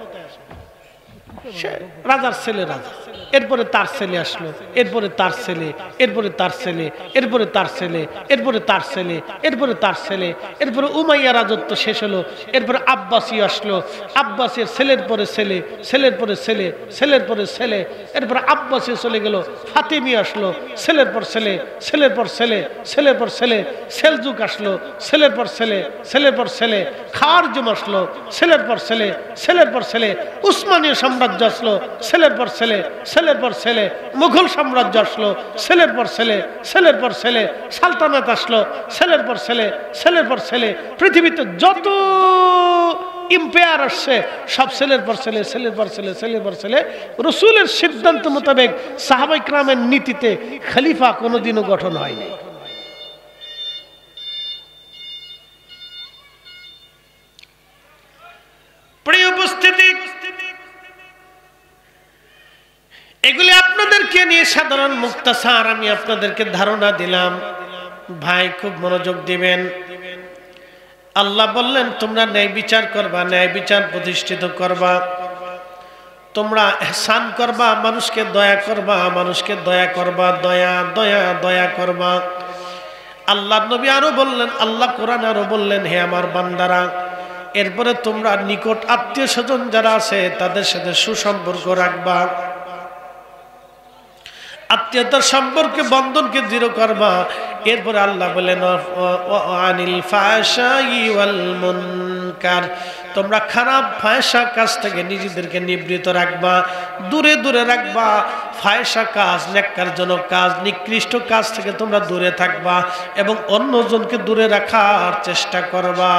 A: সে রাজার ছেলে রাজা, এরপরে তার ছেলে আসলো, এরপরে তার ছেলে, এরপরে তার ছেলে, এরপরে তার ছেলে, এরপরে তার ছেলে, এরপরে তার ছেলে, এরপরে উমাইয়া রাজত্ব শেষ হলো, এরপরে আব্বাসী আসলো, আব্বাসের ছেলের পরে ছেলে, ছেলের পরে ছেলে, ছেলের পরে ছেলে, এরপরে আব্বাসী চলে গেল, ফাতেমি আসলো, ছেলের পর ছেলে, ছেলের পর ছেলে, ছেলের পর ছেলে, সেলজুক আসলো, ছেলের পর ছেলে, ছেলের পর ছেলে, খারজুম আসলো, ছেলের পর ছেলে, ছেলের পর ছেলে, উসমানীয় সাম্রাজ্য আসলো, ছেলের পর ছেলে, ছেলের পর ছেলে, মুঘল সাম্রাজ্য আসলো, ছেলের পর ছেলে, ছেলের পর ছেলে, সালতানাত আসলো, ছেলের পর ছেলে, ছেলের পর ছেলে। পৃথিবীতে যত এম্পায়ার আসছে সব ছেলের পর ছেলে, ছেলের পর ছেলে, ছেলের পর ছেলে। রাসূলের সিদ্ধান্ত মোতাবেক সাহাবায়ে কেরামের নীতিতে খলিফা কোনোদিনও গঠন হয়নি। প্রিয় উপস্থিতি, এগুলি আপনাদেরকে নিয়ে সাধারণ মুক্তাসার আমি আপনাদেরকে ধারণা দিলাম। ভাই খুব মনোযোগ দিবেন। আল্লাহ বললেন তোমরা ন্যায় বিচার করবা, ন্যায় বিচার প্রতিষ্ঠিত করবা, তোমরা ইহসান করবা, মানুষকে দয়া করবা, মানুষকে দয়া করবা, দয়া দয়া দয়া করবা। আল্লাহ নবী আরো বললেন, আল্লাহ কোরআন আরো বললেন, হে আমার বান্দারা, এরপরে তোমরা নিকট আত্মীয় স্বজন যারা আছে তাদের সাথে সুসম্পর্ক রাখবা, আত্মীয়তার সম্পর্কে বন্ধনকে দৃঢ় করবা। এরপরে আল্লাহ বলেন আনিল ফাহশাই ওয়াল মুনকার, তোমরা খারাপ ফাহশা কাজ থেকে নিজেদেরকে নিবৃত রাখবা, দূরে দূরে রাখবা। ফাহশা কাজ, ন্যাক্কারজনক কাজ, নিকৃষ্ট কাজ থেকে তোমরা দূরে থাকবা এবং অন্যজনকে দূরে রাখার চেষ্টা করবা।